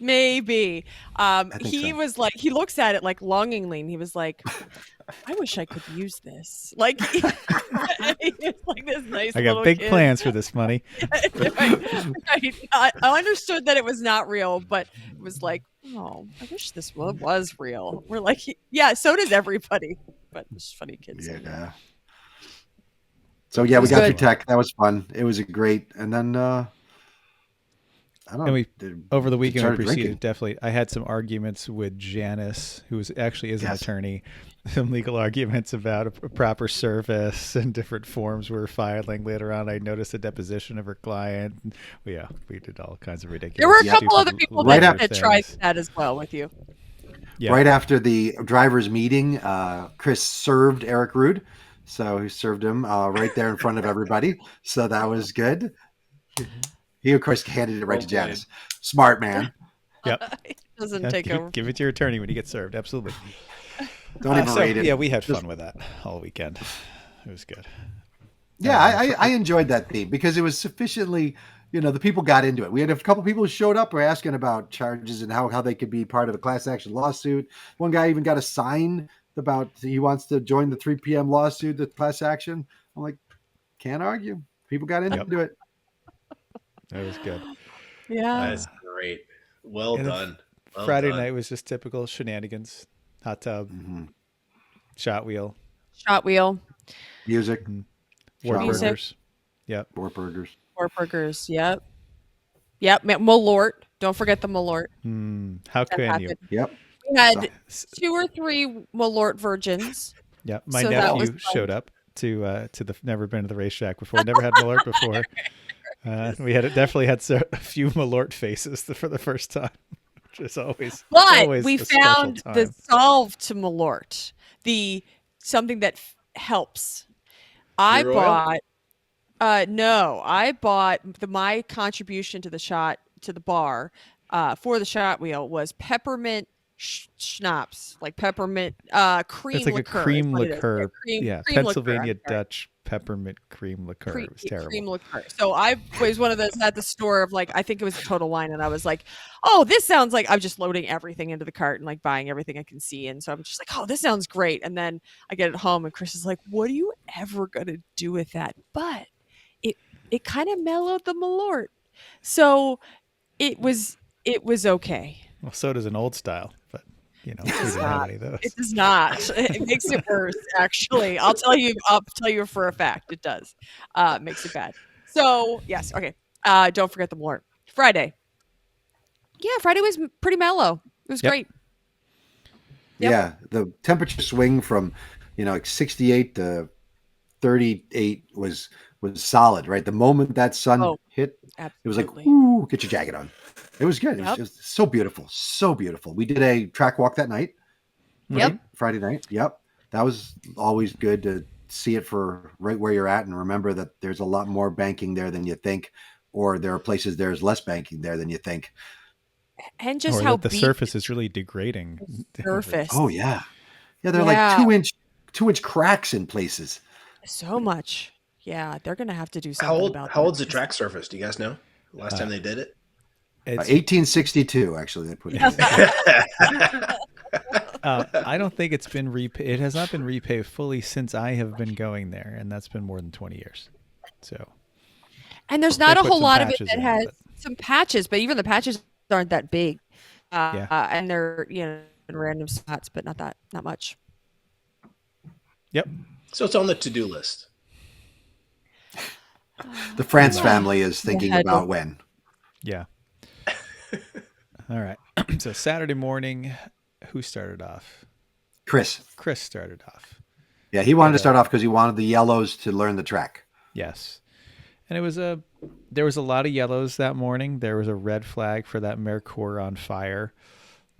Maybe. think He so. was like, he looks at it like longingly and he was like, I wish I could use this. Like, he was like this nice I got little big kid. plans for this money. Right. I understood that it was not real, but it was like, oh, I wish this was real. We're like, yeah, so does everybody. But it's funny kids. Yeah. So yeah, we was got good. through tech. That was fun. It was great. And then I don't And know. over the weekend we started proceeded. drinking. Definitely, I had some arguments with Janice, who actually is an Yes. attorney. Some legal arguments about a proper service and different forms we were filing. Later on, I noticed a deposition of her client. Yeah, we did all kinds of ridiculous. There were a stupid couple other people Right that after tried things. that as well with you. Yeah. Right after the drivers' meeting, Chris served Eric Rude. So he served him right there in front of everybody. So that was good. He, of course, handed it right to Well played. Janice. Smart man. Yep. It doesn't Yeah, take give, over. give it to your attorney when you get served. Absolutely. Don't even So, rate it. yeah, we had Just- fun with that all weekend. It was good. Yeah, I enjoyed that theme because it was sufficiently, the people got into it. We had a couple people who showed up were asking about charges and how they could be part of a class action lawsuit. One guy even got a sign about he wants to join the 3 p.m. lawsuit, the class action. I'm like, can't argue. People got into it. It was good. Yeah. That's great. Well And then done. Well Friday done. night was just typical shenanigans. Hot tub, Mhm. shot wheel, Shot wheel, Music, Warburgers. Music. Yep. Warburgers. or burgers. Yep. Malort. Don't forget the Malort. How can you? Fantastic. Yep. We had 2 or 3 Malort virgins. Yeah, my So that was nephew fun. showed up to the never been to the racetrack before. Never had Malort before. We definitely had a few Malort faces for the first time, which is always. But always we a special found the time. solve to Malort, something that helps. I Gear oil? bought my contribution to the bar for the shot wheel was peppermint schnapps, like peppermint cream It's like liqueur. a cream is what it is. liqueur. Cream Pennsylvania liqueur, I'm sorry. Dutch peppermint cream liqueur. It was terrible. Cream liqueur. So I was one of those at the store of like, I think it was Total Wine, and I was like, oh, this sounds like I'm just loading everything into the cart and like buying everything I can see. And so I'm just like, oh, this sounds great. And then I get it home and Chris is like, what are you ever gonna do with that? But it kind of mellowed the Malort. So it was okay. Well, so does an old style, but we didn't have any of those. It does not. It makes it worse, actually. I'll tell you for a fact it does. Makes it bad. So yes, okay. Don't forget the Malort. Friday. Yeah, Friday was pretty mellow. It was Yep. great. Yep. Yeah, the temperature swing from like 68 to 38 was solid, right? The moment that sun hit, Absolutely. it was like, ooh, get your jacket on. It was good. It Yep. was just so beautiful, so beautiful. We did a track walk that night. Yep. Right? Friday night. Yep, that was always good to see it for right where you're at, and remember that there's a lot more banking there than you think, or there are places there's less banking there than you think. And just Or how that the surface is really degrading. surface. Oh yeah, they're Yeah. like 2-inch cracks in places. So much. Yeah, they're gonna have to do something How old? about that. How old's the track surface? Do you guys know? Last time they did it. It's, 1862, actually, they put it. I don't think it's been repaved. It has not been repaved fully since I have been going there, and that's been more than 20 years. So, And there's not They a put whole some lot of it patches that in, has but- some patches, but even the patches aren't that big. Yeah. And they're in random spots, but not much. yep. So it's on the to-do list. The France family is thinking Yeah. about when. Yeah. All right. So Saturday morning, who started off? Chris. Chris started off. Yeah, he wanted to start off because he wanted the yellows to learn the track. Yes. And there was a lot of yellows that morning. There was a red flag for that Mercury on fire.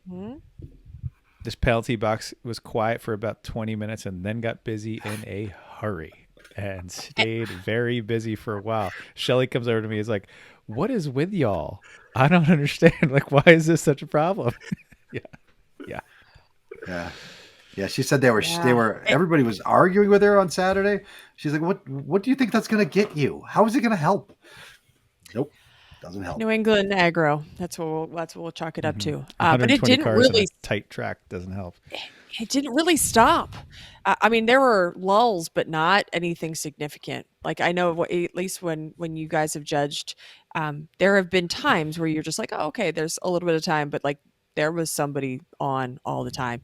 Hmm? This penalty box was quiet for about 20 minutes and then got busy in a hurry. and stayed very busy for a while. Shelly comes over to me, is like, "What is with y'all? I don't understand. Like, why is this such a problem?" Yeah. Yeah, she said they were everybody was arguing with her on Saturday. She's like, what do you think that's going to get you? How is it going to help? Nope. Doesn't help. New England aggro. That's what we'll chalk it up to. But 120 it didn't cars really on a tight track doesn't help. it didn't really stop. I mean, there were lulls, but not anything significant. Like I know, at least when you guys have judged, there have been times where you're just like, oh, okay, there's a little bit of time, but like there was somebody on all the time.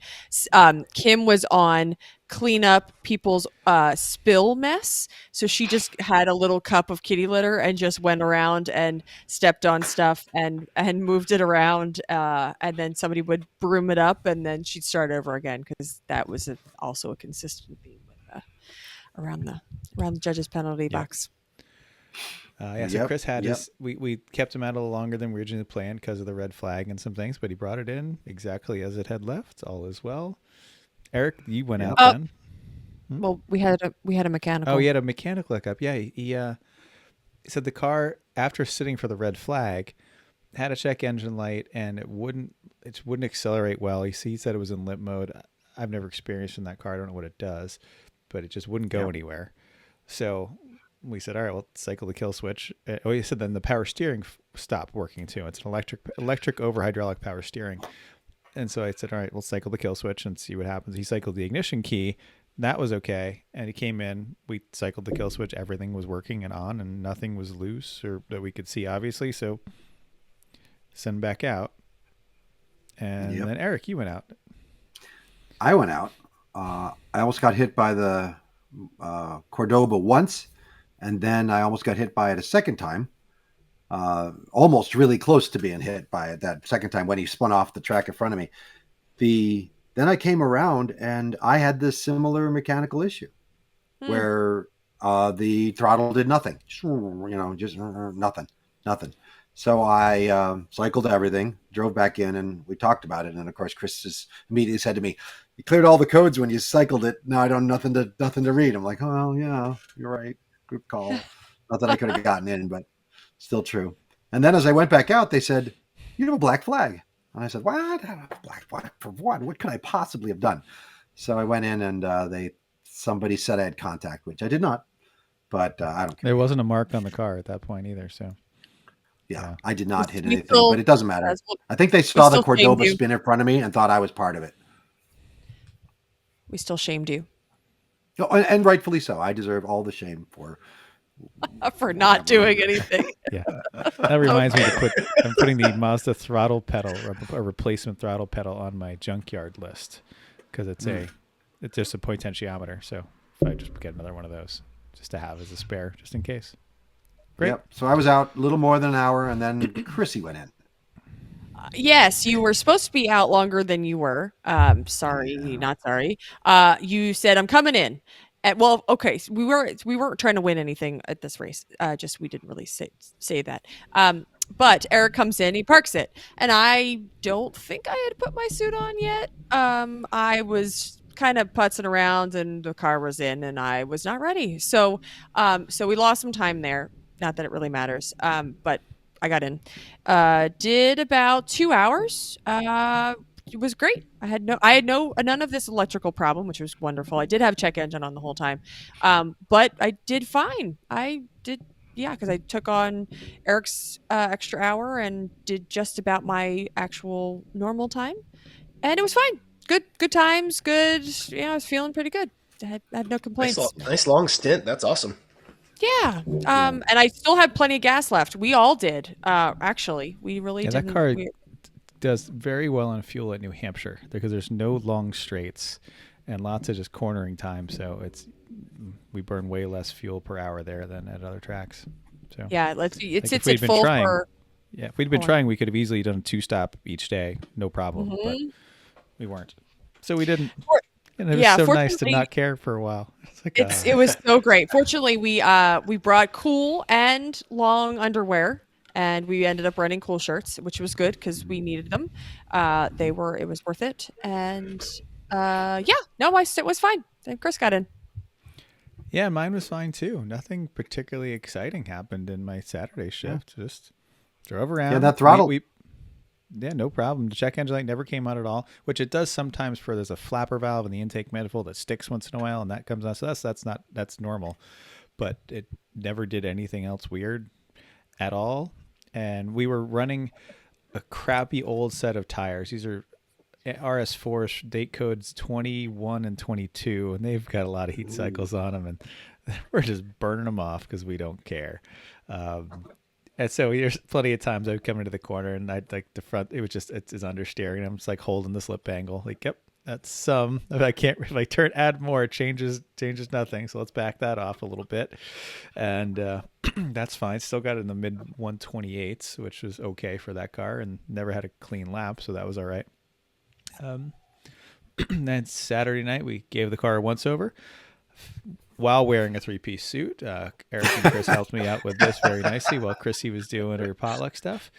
Kim was on clean up people's spill mess, so she just had a little cup of kitty litter and just went around and stepped on stuff and moved it around, and then somebody would broom it up and then she'd start over again, because that was also a consistent theme with, around the judges penalty box. So Chris had his. We kept him out a little longer than we originally planned because of the red flag and some things, but he brought it in exactly as it had left. All is well. Eric, you went out then. Well, we had a mechanical. Oh, he had a mechanical hookup. Yeah, he said the car, after sitting for the red flag, had a check engine light and it wouldn't accelerate well. He said it was in limp mode. I've never experienced in that car. I don't know what it does, but it just wouldn't go anywhere. So we said, all right, we'll cycle the kill switch. He said then the power steering stopped working too. It's an electric over hydraulic power steering. And so I said, all right, we'll cycle the kill switch and see what happens. He cycled the ignition key. That was okay. And he came in, we cycled the kill switch. Everything was working and on and nothing was loose or that we could see, obviously. So send him back out. And then Eric, you went out. I went out. I almost got hit by the Cordoba once. And then I almost got hit by it a second time, almost really close to being hit by it that second time when he spun off the track in front of me. Then I came around and I had this similar mechanical issue where the throttle did nothing, just nothing. So I cycled everything, drove back in, and we talked about it. And of course, Chris just immediately said to me, "You cleared all the codes when you cycled it. Now I don't nothing to read." I'm like, "Oh yeah, you're right. Good call." Not that I could have gotten in, but still true. And then as I went back out, they said, "You have a black flag." And I said, "What? Black flag for what? What could I possibly have done?" So I went in and somebody said I had contact, which I did not, but I don't care. There wasn't a mark on the car at that point either. So yeah. I did not hit anything, but it doesn't matter. I think they saw the Cordoba spin in front of me and thought I was part of it. We still shamed you. And rightfully so. I deserve all the shame for not doing anything. Yeah, that reminds me to I'm putting the Mazda throttle pedal, a replacement throttle pedal, on my junkyard list because it's just a potentiometer. So if I just get another one of those, just to have as a spare, just in case. Great. Yep. So I was out a little more than an hour, and then Chrissy went in. Yes, you were supposed to be out longer than you were. Not sorry. You said, "I'm coming in." Well, okay, so we weren't trying to win anything at this race. Just we didn't really say that. But Eric comes in, he parks it, and I don't think I had put my suit on yet. I was kind of putzing around, and the car was in, and I was not ready. So we lost some time there. Not that it really matters. But I got in. Did about 2 hours. It was great. I had none of this electrical problem, which was wonderful. I did have check engine on the whole time. But I did fine. I did, because I took on Eric's extra hour and did just about my actual normal time. And it was fine. Good times, good. I was feeling pretty good. I had no complaints. Nice long stint. That's awesome. Yeah. And I still had plenty of gas left. We all did. Actually, we really didn't. That car does very well on fuel at New Hampshire because there's no long straights and lots of just cornering time. So we burn way less fuel per hour there than at other tracks. So yeah, it's at full for. Yeah, if we'd been trying, we could have easily done a 2-stop each day, no problem. But we weren't, so we didn't. And it was so nice to not care for a while. It was so great. Fortunately, we brought cool and long underwear, and we ended up running cool shirts, which was good because we needed them. It was worth it. And it was fine. And Chris got in. Yeah, mine was fine too. Nothing particularly exciting happened in my Saturday shift. Just drove around. Yeah, that throttle. Yeah, no problem. The check engine light never came out at all, which it does sometimes for there's a flapper valve in the intake manifold that sticks once in a while and that comes out. So that's normal. But it never did anything else weird at all. And we were running a crappy old set of tires. These are RS4 date codes 21 and 22, and they've got a lot of heat cycles on them, and we're just burning them off because we don't care. And so there's plenty of times I would come into the corner and I'd like the front, it's understeering, and I'm just like holding the slip angle. Like, yep, that's if I add more, it changes nothing. So let's back that off a little bit. And that's fine. Still got it in the mid 128s, which was okay for that car, and never had a clean lap. So that was all right. Then Saturday night, we gave the car a once over while wearing a 3-piece suit. Eric and Chris helped me out with this very nicely while Chrissy was doing her potluck stuff.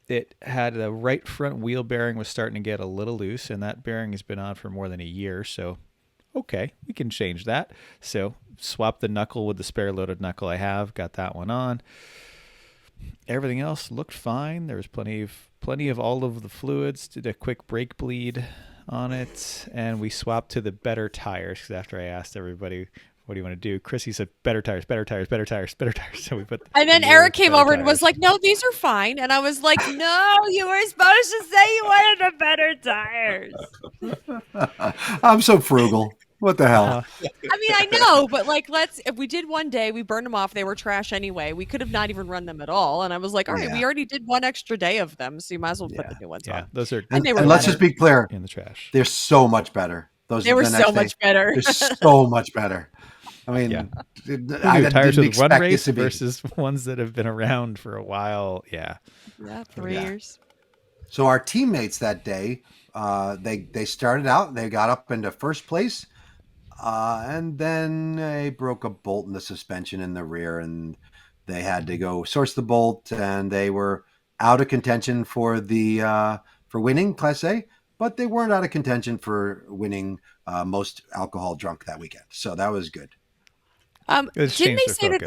It had the right front wheel bearing was starting to get a little loose, and that bearing has been on for more than a year. So, okay, we can change that. So swap the knuckle with the spare loaded knuckle I have. Got that one on. Everything else looked fine. There was plenty of all of the fluids. Did a quick brake bleed on it, and we swapped to the better tires because after I asked everybody, what do you want to do? Chrissy said, better tires. So we put. And then Eric came over and was like, no, these are fine. And I was like, no, you were supposed to say you wanted the better tires. I'm so frugal. What the hell? I mean, I know, but like, if we did one day, we burned them off. They were trash anyway. We could have not even run them at all. And I was like, all right, we already did one extra day of them. So you might as well put the new ones on. Those are, and let's just be clear, in the trash. They're so much better. They were so much better. They're so much better. I mean, I tires with one race versus ones that have been around for a while. Yeah, 3 years. So our teammates that day, they started out, they got up into first place, and then they broke a bolt in the suspension in the rear, and they had to go source the bolt, and they were out of contention for winning Class A, but they weren't out of contention for winning most alcohol drunk that weekend. So that was good. Didn't they say that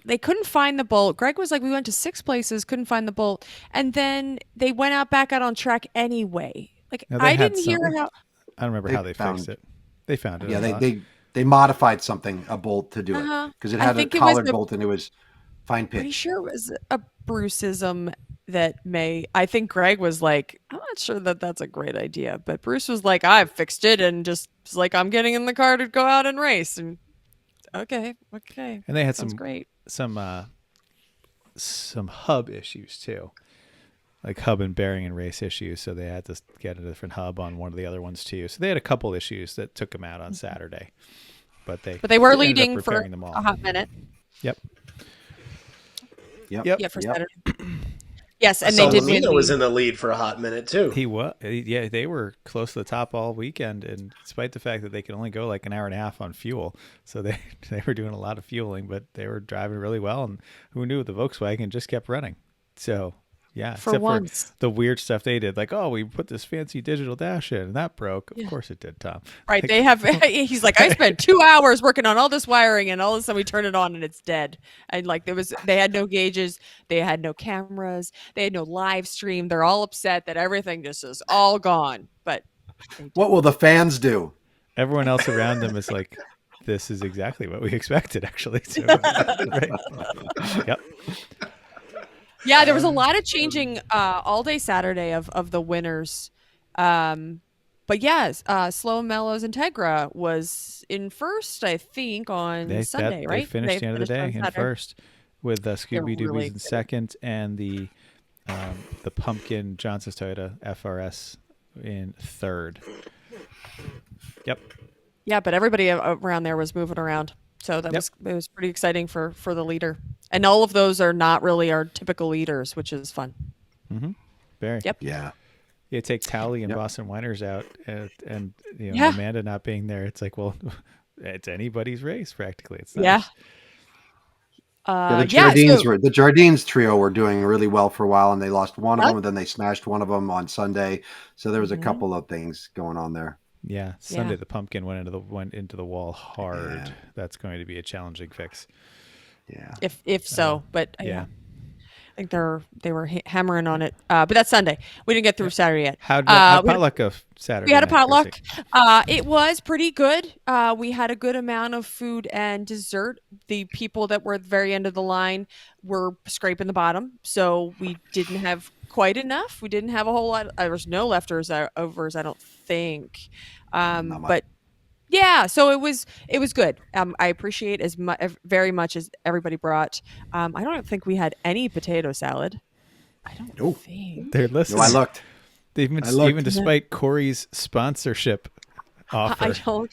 they couldn't find the bolt? Greg was like, we went to 6 places, couldn't find the bolt, and then they went back out on track anyway. Like, I didn't hear how. I don't remember how they fixed it. They found it. Yeah, they modified a bolt to do it because it had a collared bolt and it was fine pitch. Pretty sure it was a Bruceism that I think Greg was like, I'm not sure that that's a great idea, but Bruce was like, I fixed it, and just was like, I'm getting in the car to go out and race. And okay. And they had great. some hub issues too, like hub and bearing and race issues. So they had to get a different hub on one of the other ones too. So they had a couple issues that took them out on Saturday, but they were leading for a hot minute. Yep. For Saturday. Yes, and they did. Lamino was in the lead for a hot minute too. He was. Yeah, they were close to the top all weekend, and despite the fact that they could only go like an hour and a half on fuel, so they were doing a lot of fueling, but they were driving really well. And who knew, the Volkswagen just kept running. So yeah, for once, for the weird stuff they did, like, oh, we put this fancy digital dash in, and that broke. Of course it did, Tom. Right? They have. He's like, I spent 2 hours working on all this wiring, and all of a sudden we turn it on and it's dead. And like they had no gauges, they had no cameras, they had no live stream. They're all upset that everything just is all gone. But what will the fans do? Everyone else around them is like, this is exactly what we expected, actually. So, right. Yep. Yeah, there was a lot of changing all day Saturday of the winners. But yes, Slow Mellows Integra was in first, I think, on Sunday, right? They finished the end of the day in first with Scooby Doobies in second and the Pumpkin Johnson's Toyota FRS in third. Yep. Yeah, but everybody around there was moving around. So it was pretty exciting for the leader. And all of those are not really our typical leaders, which is fun. Mm-hmm. Very. Yep. Yeah. It takes Tally and Boston Winers out, and Amanda not being there. It's like, well, it's anybody's race practically. It's nice. The Jardines trio were doing really well for a while, and they lost one of them, and then they smashed one of them on Sunday. So there was a couple of things going on there. Yeah, Sunday Yeah. the pumpkin went into the wall hard. Yeah. That's going to be a challenging fix. Yeah. If so, but Yeah. I think they were hammering on it. But that's Sunday. We didn't get through Saturday yet. How'd We had- potluck go Saturday? We had a night, potluck. Chrissy? It was pretty good. We had a good amount of food and dessert. The people that were at the very end of the line were scraping the bottom, so we didn't have quite enough. We didn't have a whole lot. There was no leftovers, overs, I don't think. Not much. But yeah, so it was good. I appreciate very much as everybody brought. I don't think we had any potato salad. I don't Nope. think. They're listening. No, I looked. Even despite Corey's sponsorship offer. I don't.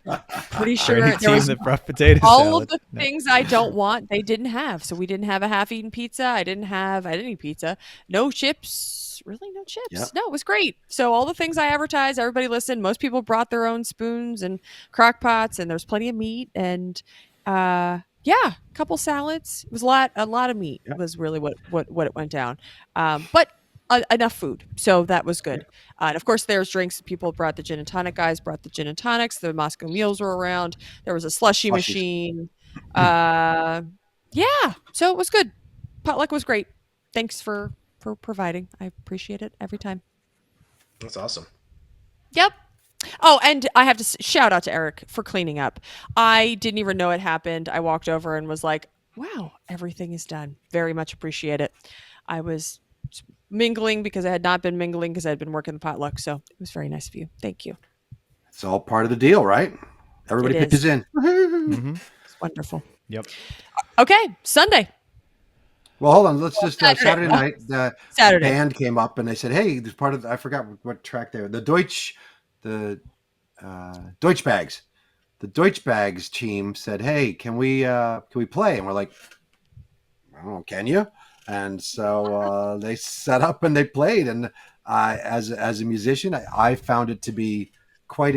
Pretty for sure any there team was that brought potato all salad. of the No. things I don't want. They didn't have, so we didn't have a half-eaten pizza. I didn't eat pizza. No chips. Really, no chips. Yep. No, it was great. So all the things I advertised, everybody listened. Most people brought their own spoons and crock pots, and there's plenty of meat and a couple salads. It was a lot of meat. Yep. Was really what it went down. But enough food, so that was good. And of course, there's drinks. People brought the gin and tonic. Guys brought the gin and tonics. The Moscow mules were around. There was a slushy Slushies. machine. So it was good. Potluck was great. Thanks for providing. I appreciate it every time. That's awesome. Yep. Oh, and I have to shout out to Eric for cleaning up. I didn't even know it happened. I walked over and was like, wow, everything is done. Very much appreciate it. I was mingling because I had not been mingling because I had been working the potluck. So it was very nice of you. Thank you. It's all part of the deal, right? Everybody It pitches is. in. Mhm. It's wonderful. Yep. Okay, Sunday. Well, hold on. Let's just Saturday. Saturday night. The Saturday. band came up and they said, "Hey, there's part of I forgot what track they were. The Deutsch Bags. The Deutsch Bags team said, "Hey, can we play?" And we're like, "I don't know, can you?" And so they set up and they played. And as a musician, I found it to be quite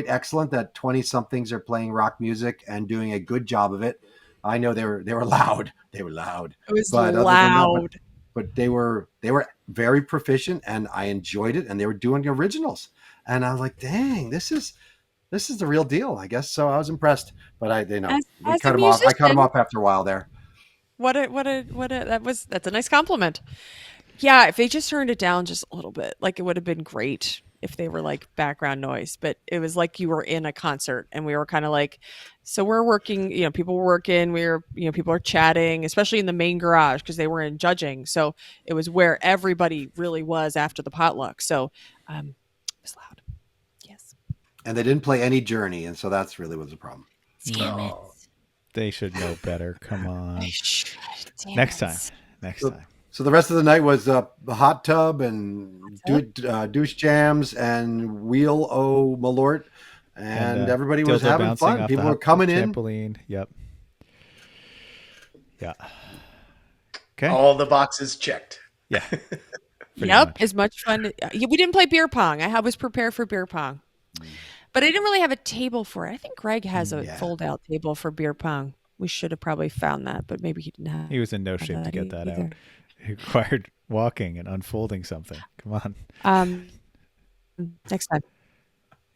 excellent that 20 somethings are playing rock music and doing a good job of it. I know they were loud. They were loud. It was But other than that, loud. but they were very proficient, and I enjoyed it. And they were doing originals, and I was like, "Dang, this is the real deal, I guess." So I was impressed. But we As cut a them off. I cut musician- them off after a while there. That's a nice compliment. Yeah, if they just turned it down just a little bit, like it would have been great if they were like background noise, but it was like you were in a concert and we were kind of like, so we're working, people were working, people are chatting, especially in the main garage because they were in judging. So it was where everybody really was after the potluck. So it was loud. Yes. And they didn't play any Journey, and so that's really was the problem. Damn it. They should know better. Come on. Damn Next it. time. Next So- time. So the rest of the night was the hot tub and douche jams and wheel o malort, and everybody was dildo having bouncing fun. off People the were coming in. trampoline. Yep. Yeah. Okay. All the boxes checked. Yeah. Pretty Yep, much. as much fun. We didn't play beer pong. I was prepared for beer pong, but I didn't really have a table for it. I think Greg has a Yeah. fold-out table for beer pong. We should have probably found that, but maybe he didn't have. He was in no have shape to get that either. out. It required walking and unfolding something. Come on. Next time.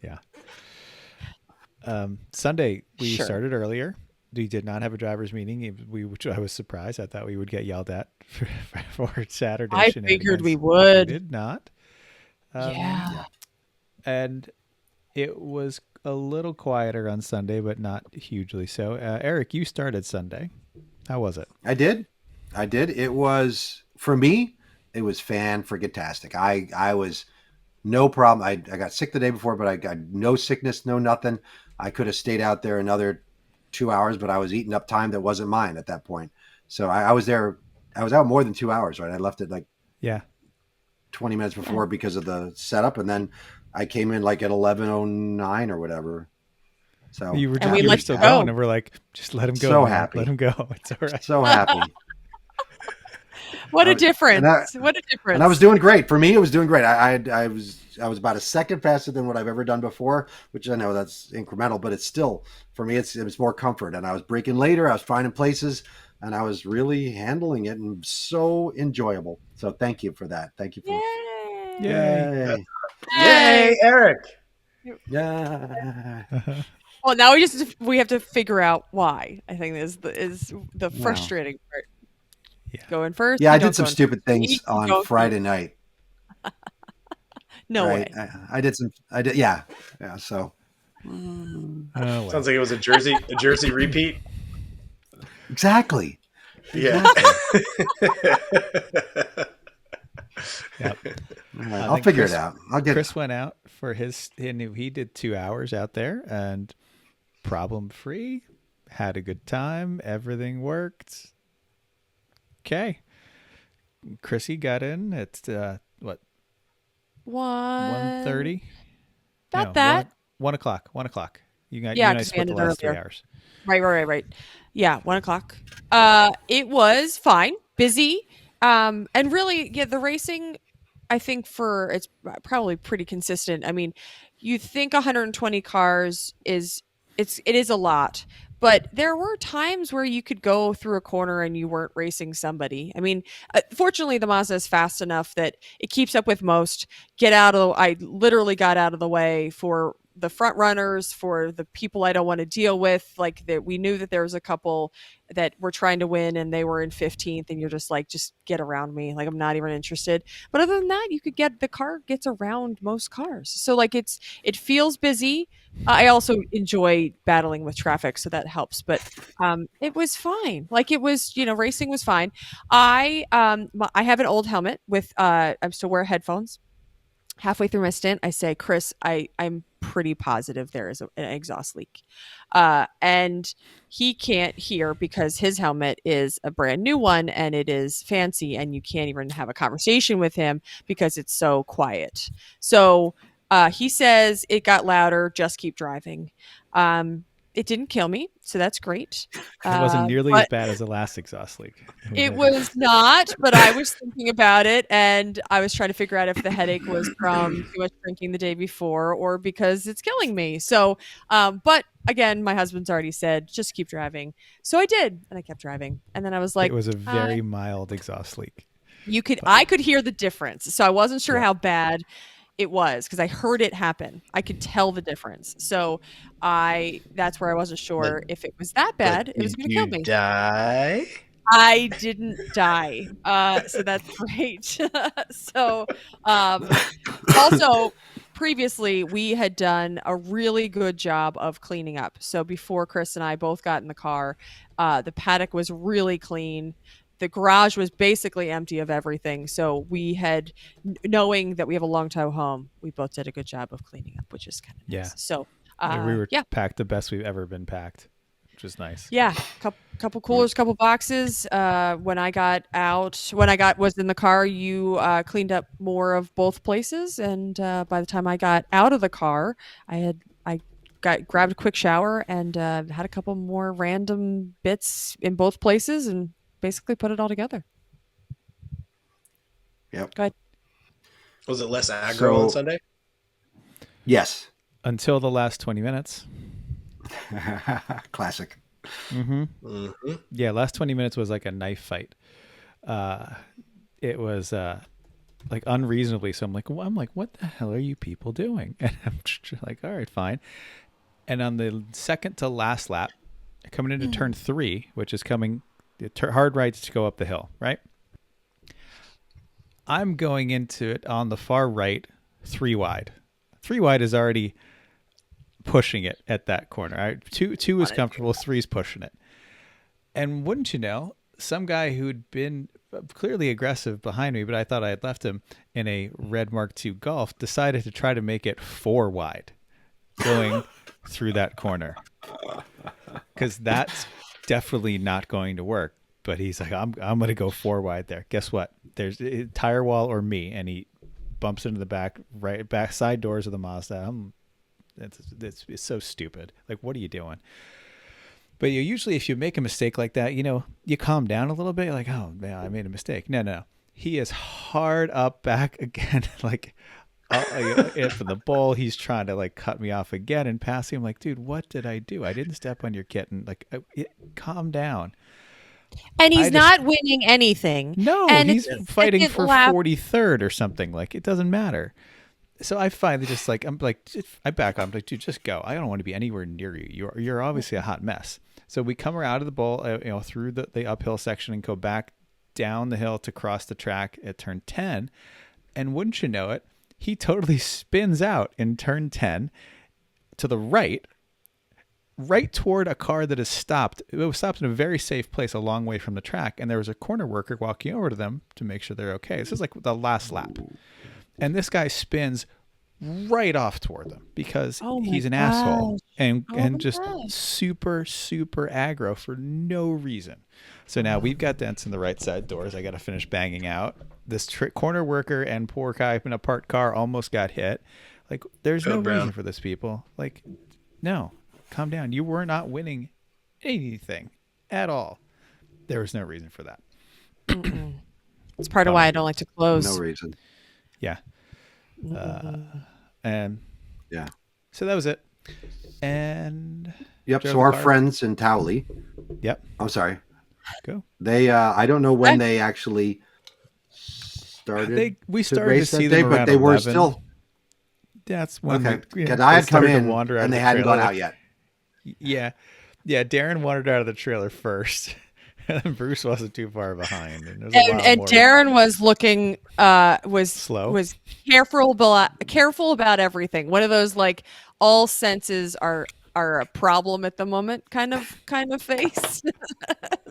Yeah. Sunday we Sure. started earlier. We did not have a driver's meeting, which I was surprised. I thought we would get yelled at for Saturday. I figured we shenanigans. would. We did not. Yeah. And it was a little quieter on Sunday, but not hugely so. Eric, you started Sunday. How was it? I did. It was, for me, it was fan-friggin-tastic. I was no problem. I got sick the day before, but I got no sickness, no nothing. I could have stayed out there another 2 hours, but I was eating up time that wasn't mine at that point. So I was there. I was out more than 2 hours, right? I left it like Yeah. 20 minutes before because of the setup, and then I came in like at 11:09 or whatever. So You were, And we you were let still you go. going, and we're like, just let him go. So man. happy. Let him go. It's all right. so happy. What a And difference! What a difference! And I was doing great. For me, it was doing great. I was about a second faster than what I've ever done before, which I know that's incremental, but it's still, for me, it was more comfort. And I was braking later. I was finding places, and I was really handling it, and so enjoyable. So thank you for that. Thank you for Yay! Yay. Yay. Yay, Eric! Yeah. Well, now we have to figure out why. I think is the frustrating part. Yeah. Going first. Yeah, you I don't did some go in stupid first. things You on go Friday through. night. No Right? way. I did some. I did. Yeah. Yeah. So. Oh, well. Sounds like it was a Jersey repeat. Exactly. Yeah. Yep. All right, I I'll think figure it out. I'll get. Chris went out for he did 2 hours out there and problem free, had a good time, everything worked. Okay. Chrissy got in at what, 1:30? About that. 1 o'clock. 1 o'clock. You and Yeah, I 'cause we split the ended last 3 earlier. hours. Right. Yeah, 1:00. It was fine, busy, and really, yeah, the racing. I think it's probably pretty consistent. I mean, you think 120 cars it is a lot, but there were times where you could go through a corner and you weren't racing somebody. I mean, fortunately, the Mazda is fast enough that it keeps up with most. I literally got out of the way for the front runners, for the people I don't want to deal with. Like that, we knew that there was a couple that were trying to win and they were in 15th, and you're just like, just get around me. Like, I'm not even interested. But other than that, the car gets around most cars. So like it feels busy. I also enjoy battling with traffic, so that helps. But it was fine. Like it was, racing was fine. I have an old helmet with I still wear headphones. Halfway through my stint, I say, Chris, I'm pretty positive there is an exhaust leak. And he can't hear because his helmet is a brand new one and it is fancy, and you can't even have a conversation with him because it's so quiet. So he says it got louder, just keep driving. It didn't kill me, so that's great. It wasn't nearly but as bad as the last exhaust leak. It was not, but I was thinking about it, and I was trying to figure out if the headache was from too much drinking the day before or because it's killing me. So, but again, my husband's already said, just keep driving. So I did, and I kept driving. And then I was like, it was a very mild exhaust leak. I could hear the difference. So I wasn't sure Yeah. how bad it was because I heard it happen. I could tell the difference. So that's where I wasn't sure if it was that bad. It was going to kill me. Die? I didn't die. So that's great. So also previously we had done a really good job of cleaning up. So before Chris and I both got in the car, the paddock was really clean. The garage was basically empty of everything. So we had, knowing that we have a long tow home, we both did a good job of cleaning up, which is kind of nice. Yeah. So we were packed the best we've ever been packed, which is nice. Yeah, couple coolers, couple boxes. When I was in the car, you cleaned up more of both places, and by the time I got out of the car, I grabbed a quick shower and had a couple more random bits in both places, and basically put it all together. Yep. Go ahead. Was it less aggro on Sunday? Yes. Until the last 20 minutes. Classic. Mm-hmm. Mm-hmm. Yeah, last 20 minutes was like a knife fight. It was like unreasonably. So I'm like, what the hell are you people doing? And I'm just like, all right, fine. And on the second to last lap, coming into turn 3, which is coming, hard rights to go up the hill, right? I'm going into it on the far right, 3 wide. 3 wide is already pushing it at that corner. Right? Two is comfortable, 3 is pushing it. And wouldn't you know, some guy who'd been clearly aggressive behind me, but I thought I had left him in a red Mark II Golf, decided to try to make it 4 wide going through that corner. Because that's definitely not going to work. But he's like, I'm going to go 4 wide there. Guess what? There's a tire wall or me, and he bumps into the back side doors of the Mazda. It's so stupid. Like, what are you doing? But usually if you make a mistake like that, you calm down a little bit. You're like, oh man, I made a mistake. No. He is hard up back again. Like, in for the bowl. He's trying to like cut me off again and pass him. Like, dude, what did I do? I didn't step on your kitten. Like, calm down. And he's not winning anything. No, and he's fighting for 43rd or something. Like, it doesn't matter. So I finally just like, I back up. I'm like, dude, just go. I don't want to be anywhere near you. You're obviously a hot mess. So we come out of the bowl, through the uphill section and go back down the hill to cross the track at turn 10. And wouldn't you know it, he totally spins out in turn 10 to the right toward a car that is stopped. It was stopped in a very safe place a long way from the track. And there was a corner worker walking over to them to make sure they're okay. This is like the last lap. And this guy spins right off toward them because he's an asshole and just super, super aggro for no reason. So now we've got dents in the right side doors. I got to finish banging out. This corner worker and poor guy in a parked car almost got hit. Like, there's no reason for this, people. Like, no, calm down. You were not winning anything at all. There was no reason for that. It's part of why I don't like to close. No reason. Yeah. And yeah. So that was it. And yep. So our friends in Towley. Yep. I'm sorry. Go. They I don't know when they actually started. We started to see them but around they 11. were still. That's when okay. Because I had come in and they hadn't gone out yet. Yeah. Yeah. Darren wandered out of the trailer first. And Bruce wasn't too far behind. And Darren was looking was slow. Was careful about everything. One of those like all senses are a problem at the moment kind of face.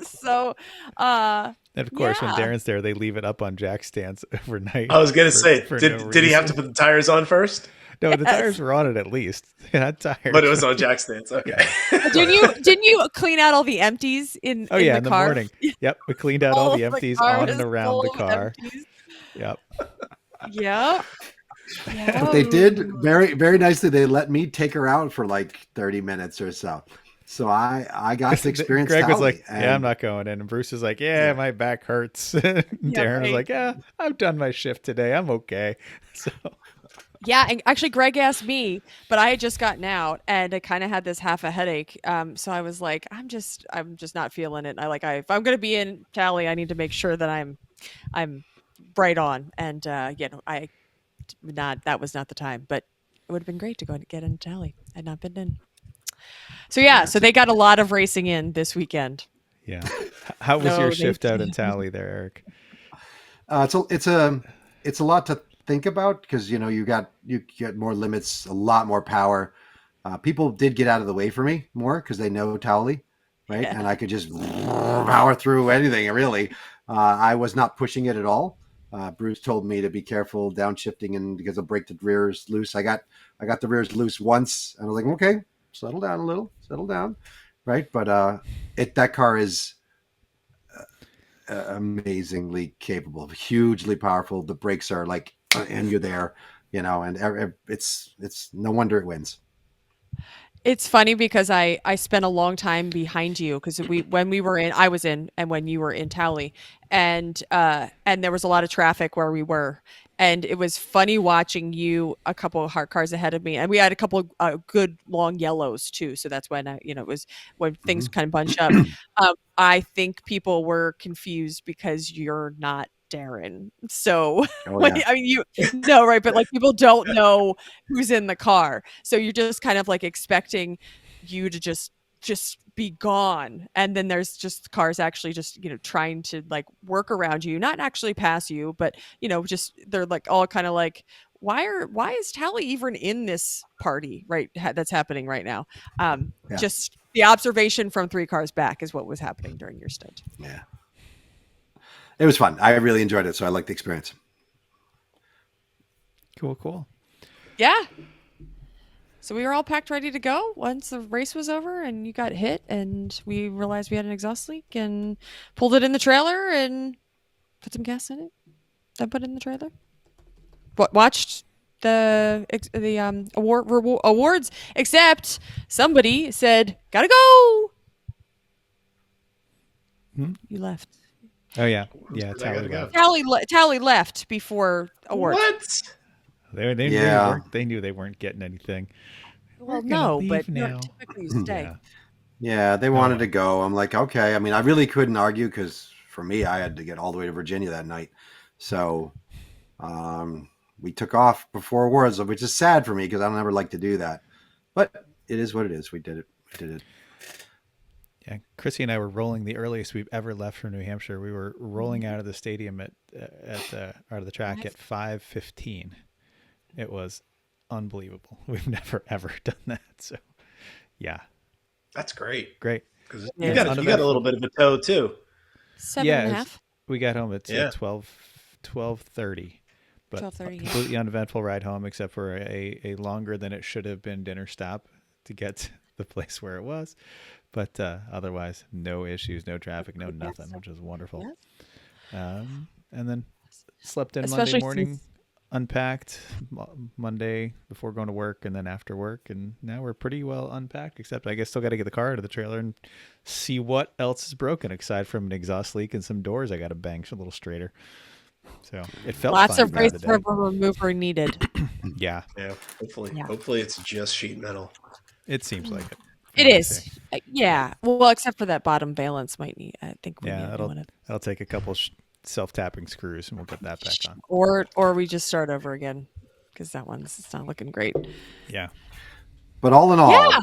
So and of course when Darren's there, they leave it up on jack stands overnight. I was gonna say, did he have to put the tires on first? No, the tires were on it at least. Had tires. But it was on jack stands. Okay. Didn't you clean out all the empties in in the car? morning. Yep, we cleaned out all the empties on and around the car. Yep. Yep. But they did very, very nicely. They let me take her out for like 30 minutes or so. So I got to experience Greg was Towley, like, yeah, I'm not going in. And Bruce was like, yeah, my back hurts. Darren was like, yeah, I've done my shift today. I'm okay. So yeah, and actually Greg asked me, but I had just gotten out and I kind of had this half a headache. So I was like, I'm just not feeling it. If I'm going to be in Towley, I need to make sure that I'm right on. And that was not the time, but it would have been great to go and get into Towley. I'd not been in. So so they got a lot of racing in this weekend. Yeah. How was your shift out in Towley there, Eric? It's a lot to think about because you get more limits, a lot more power. People did get out of the way for me more because they know Towley, right? Yeah. And I could just power through anything. Really, I was not pushing it at all. Bruce told me to be careful downshifting, and because I'll break the rears loose. I got the rears loose once, and I was like, okay, settle down a little, right? But that car is amazingly capable, hugely powerful. The brakes are like. And you're there, and it's no wonder it wins. It's funny because I spent a long time behind you because I was in, and when you were in Towley, and there was a lot of traffic where we were, and it was funny watching you a couple of hard cars ahead of me, and we had a couple of good long yellows too. So that's when it was when things kind of bunched up. I think people were confused because you're not Darren. So I mean, you know, right? But like people don't know who's in the car, so you're just kind of like expecting you to just be gone, and then there's just cars actually just trying to like work around you, not actually pass you, but just they're like all kind of like why is Towley even in this party right that's happening right now? Just the observation from 3 cars back is what was happening during your stint. Yeah. It was fun. I really enjoyed it, so I liked the experience. Cool. Yeah. So we were all packed ready to go once the race was over and you got hit and we realized we had an exhaust leak and pulled it in the trailer and put some gas in it. Then put it in the trailer. Watched the awards, except somebody said, "Gotta go." You left. Oh yeah. Towley left before awards. What? They knew they weren't getting anything. Well, no, but typically you stay. Yeah, they wanted to go. I'm like, okay. I mean, I really couldn't argue because for me, I had to get all the way to Virginia that night. So, we took off before awards, which is sad for me because I don't ever like to do that. But it is what it is. We did it. We did it. Yeah, Chrissy and I were rolling the earliest we've ever left from New Hampshire. We were rolling out of the stadium out of the track at 5:15. It was unbelievable. We've never ever done that. So, yeah, That's great. great. Because Yeah. you got a little bit of a toe too. 7.5. We got home at Yeah. 12:30, but 12:30, yeah. completely uneventful ride home, except for a longer than it should have been dinner stop to get to the place where it was. But otherwise, no issues, no traffic, no nothing, which is wonderful. And then slept in Especially Monday morning, since- unpacked Monday before going to work, and then after work. And now we're pretty well unpacked, except I guess still got to get the car out of the trailer and see what else is broken, aside from an exhaust leak and some doors I got to bang a little straighter. So it felt Lots fine of the race other day. rubber remover needed. Yeah, Yeah. Hopefully, Yeah. hopefully it's just sheet metal. it seems like it. It What do you is. say? Yeah. Well, except for that bottom valence might need. I think we Yeah, need that'll one of that'll take a couple self-tapping screws, and we'll get that back on. or we just start over again because that one's it's not looking great. Yeah, But all in all, Yeah,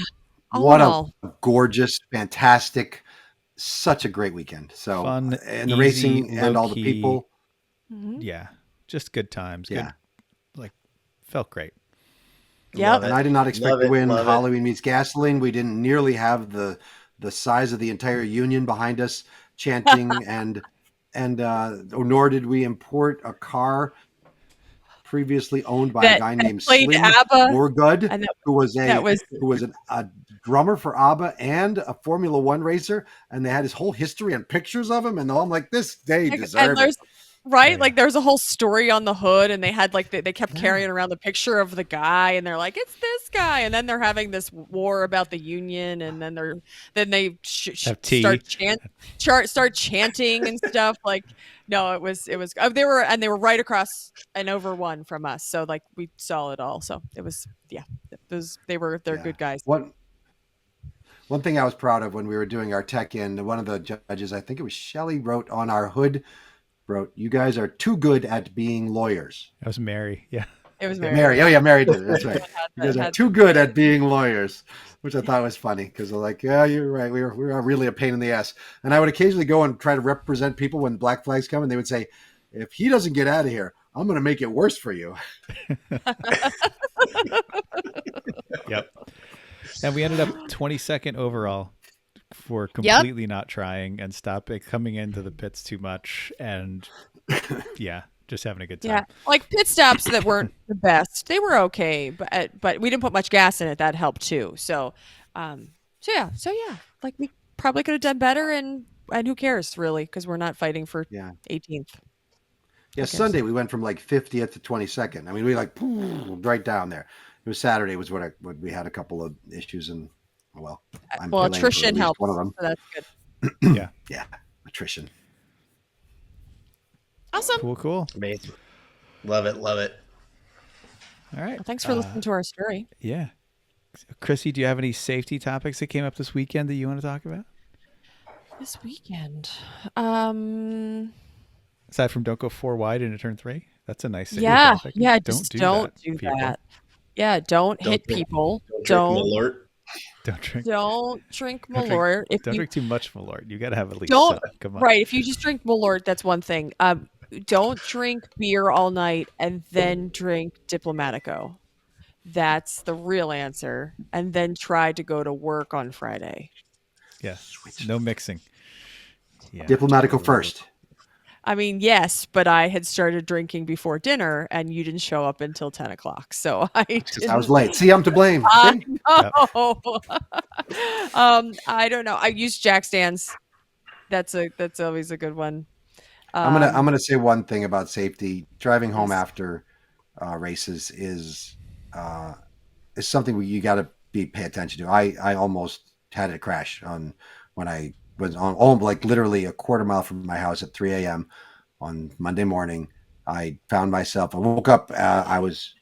all what in a all. gorgeous, fantastic, such a great weekend. So, Fun, and the easy, racing and all the low-key. people. Mhm. yeah, just good times. Yeah. Good, like felt great. Yep. Love And it. I did not expect Love to it, win love it. Halloween Meets Gasoline. We didn't nearly have the size of the entire union behind us chanting, and nor did we import a car previously owned by a That guy named played Slim ABBA, Borgud, and who was that was a drummer for ABBA and a Formula One racer, and they had his whole history and pictures of him, and I'm like, this they and deserve it. there's right Yeah. like there's a whole story on the hood, and they had like they kept Yeah. carrying around the picture of the guy, and they're like, it's this guy, and then they're having this war about the union, and then they Have tea. start chanting and stuff. Like, no, it was they were right across and over one from us, so like we saw it all. So it was they're Yeah. good guys. One thing I was proud of when we were doing our tech in, one of the judges, I think it was Shelley, wrote on our hood, you guys are too good at being lawyers. That was Mary. Yeah, It was Mary. Oh, yeah, Mary did it. That's right. You guys are had- too good at being lawyers, which I thought was funny because they're like, yeah, you're right. We are really a pain in the ass. And I would occasionally go and try to represent people when black flags come, and they would say, if he doesn't get out of here, I'm going to make it worse for you. yep. And we ended up 22nd overall for completely not trying and coming into the pits too much, and yeah, just having a good time. Yeah, like pit stops that weren't the best. They were okay, but we didn't put much gas in it. That helped too. So yeah, like we probably could have done better, and who cares really? Because we're not fighting for 18th. Yeah, Sunday we went from like 50th to 22nd. I mean, we like right down there. It was Saturday was when we had a couple of issues, and attrition helps. One of them. So that's good. Yeah, attrition. Awesome. Cool. Amazing. Love it. Love it. All right. Well, thanks for listening to our story. Yeah. Chrissy, do you have any safety topics that came up this weekend that you want to talk about? This weekend, Aside from don't go 4 wide into turn 3, that's a nice safety yeah, topic. just don't do people. that. Yeah, don't hit drink- people. Don't drink Malort. Don't drink. Don't drink Don't drink- Malort. Don't drink too much Malort. You got to have at least Don't- some. Come on. Right. If you just drink Malort, that's one thing. Don't drink beer all night and then drink Diplomatico. That's the real answer. And then try to go to work on Friday. Yeah. No mixing. Yeah. Diplomatico first. I mean, yes, but I had started drinking before dinner and you didn't show up until 10 o'clock. So I was late. See, I'm to blame. See? Oh. I don't know. I use Jack stands. That's always a good one. I'm gonna say one thing about safety. Driving home after races is something you got to pay attention to. I almost had a crash when I was on like literally a quarter mile from my house at 3 a.m. on Monday morning. I found myself. I woke up. I was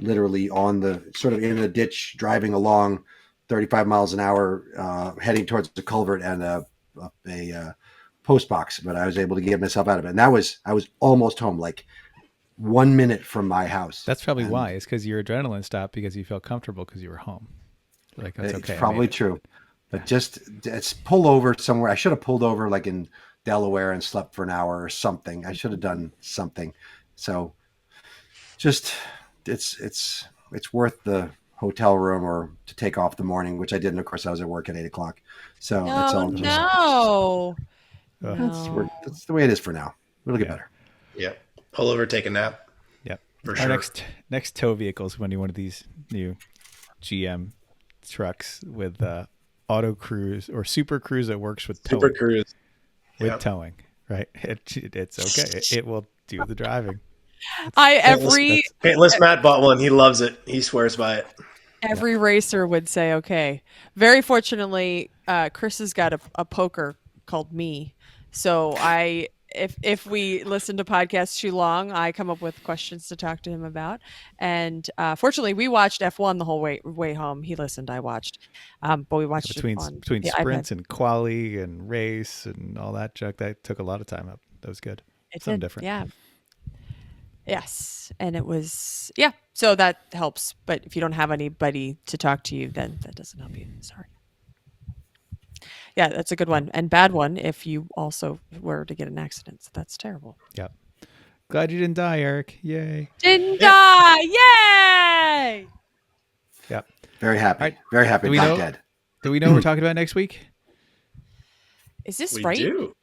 literally on the sort of in a ditch, driving along 35 miles an hour, heading towards the culvert and a post box, but I was able to get myself out of it. And I was almost home. Like 1 minute from my house. That's probably And why. It's because your adrenaline stopped because you felt comfortable because you were home. Like, that's It's okay. probably true. But it's pull over somewhere. I should have pulled over like in Delaware and slept for an hour or something. I should have done something. So just it's worth the hotel room or to take off the morning, which I did. And of course I was at work at 8 o'clock. So it's Oh all just, no! that's the way it is for now. It'll get better. Yep. Pull over, take a nap. Yep. For Our sure. next tow vehicle is going to be one of these new GM trucks with auto cruise or super cruise that works with towing. Super Cruise. With Yep. towing, right? It's okay. It will do the driving. Paintless Matt bought one. He loves it. He swears by it. Every racer would say, okay. Very fortunately, Chris has got a poker called Me. So if we listen to podcasts too long, I come up with questions to talk to him about. And fortunately, we watched F1 the whole way home. He listened, I watched. But we watched between the sprints iPad. and quali and race and all that junk. That took a lot of time up. That was good. Something different. Yeah. Yes. And it was, yeah. So that helps. But if you don't have anybody to talk to you, then that doesn't help you. Sorry. Yeah, that's a good one. And bad one if you also were to get an accident. So that's terrible. Yep. Glad you didn't die, Eric. Yay. Didn't die. Yay! Yep. Very happy. All right. Very happy. Do we Not know- dead. Do we know what we're talking about next week? Is this We right? do.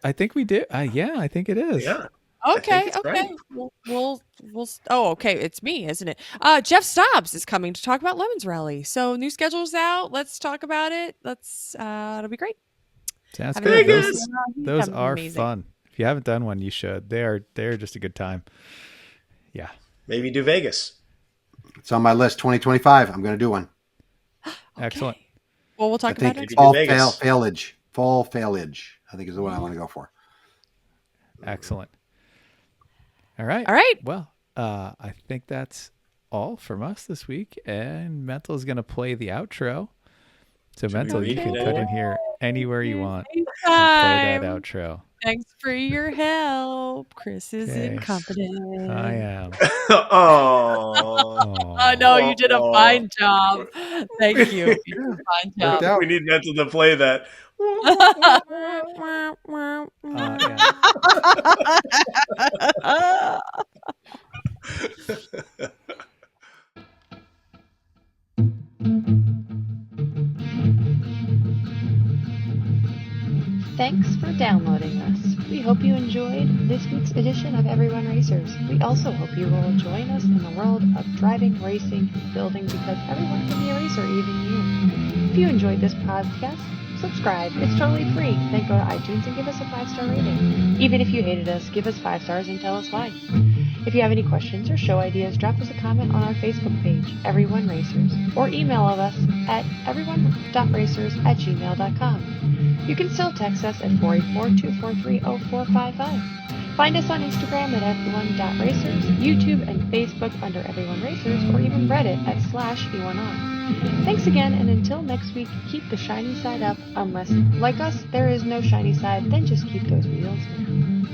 I think we do. Yeah, I think it is. Yeah. Okay, it's okay. right. We'll oh, okay, it's me, isn't it? Jeff Stobbs is coming to talk about Lemons Rally. So new schedule's out. Let's talk about it. It'll be great. Sounds Have good. a- Vegas. Those Have are amazing. fun. If you haven't done one, you should. They're just a good time. Yeah. Maybe do Vegas. It's on my list. 2025. I'm going to do one. Excellent. Okay. Well, we'll I talk about think it. Maybe fall Vegas. failage. Fall failage. I think is the one I want to go for. Excellent. All right. All right. Well, I think that's all from us this week. And Mental's going to play the outro. So, Mental, you can cut in here anywhere you want and play that Anytime. outro. Thanks for your help. Chris is Okay. incompetent. I am. Oh. Oh no, you did a fine job. Thank you. You did a fine Worked job. out. We need Mental to play that. Thanks for downloading us. We hope you enjoyed this week's edition of Everyone Racers. We also hope you will join us in the world of driving, racing, and building because everyone can be a racer, even you. If you enjoyed this podcast, subscribe. It's totally free. Then go to iTunes and give us a 5-star rating. Even if you hated us, give us 5 stars and tell us why. If you have any questions or show ideas, drop us a comment on our Facebook page, Everyone Racers, or email us at everyone.racers@gmail.com. You can still text us at 484-243-0455. Find us on Instagram at everyone.racers, YouTube and Facebook under Everyone Racers, or even Reddit at /E1R. Thanks again, and until next week, keep the shiny side up, unless, like us, there is no shiny side, then just keep those wheels down.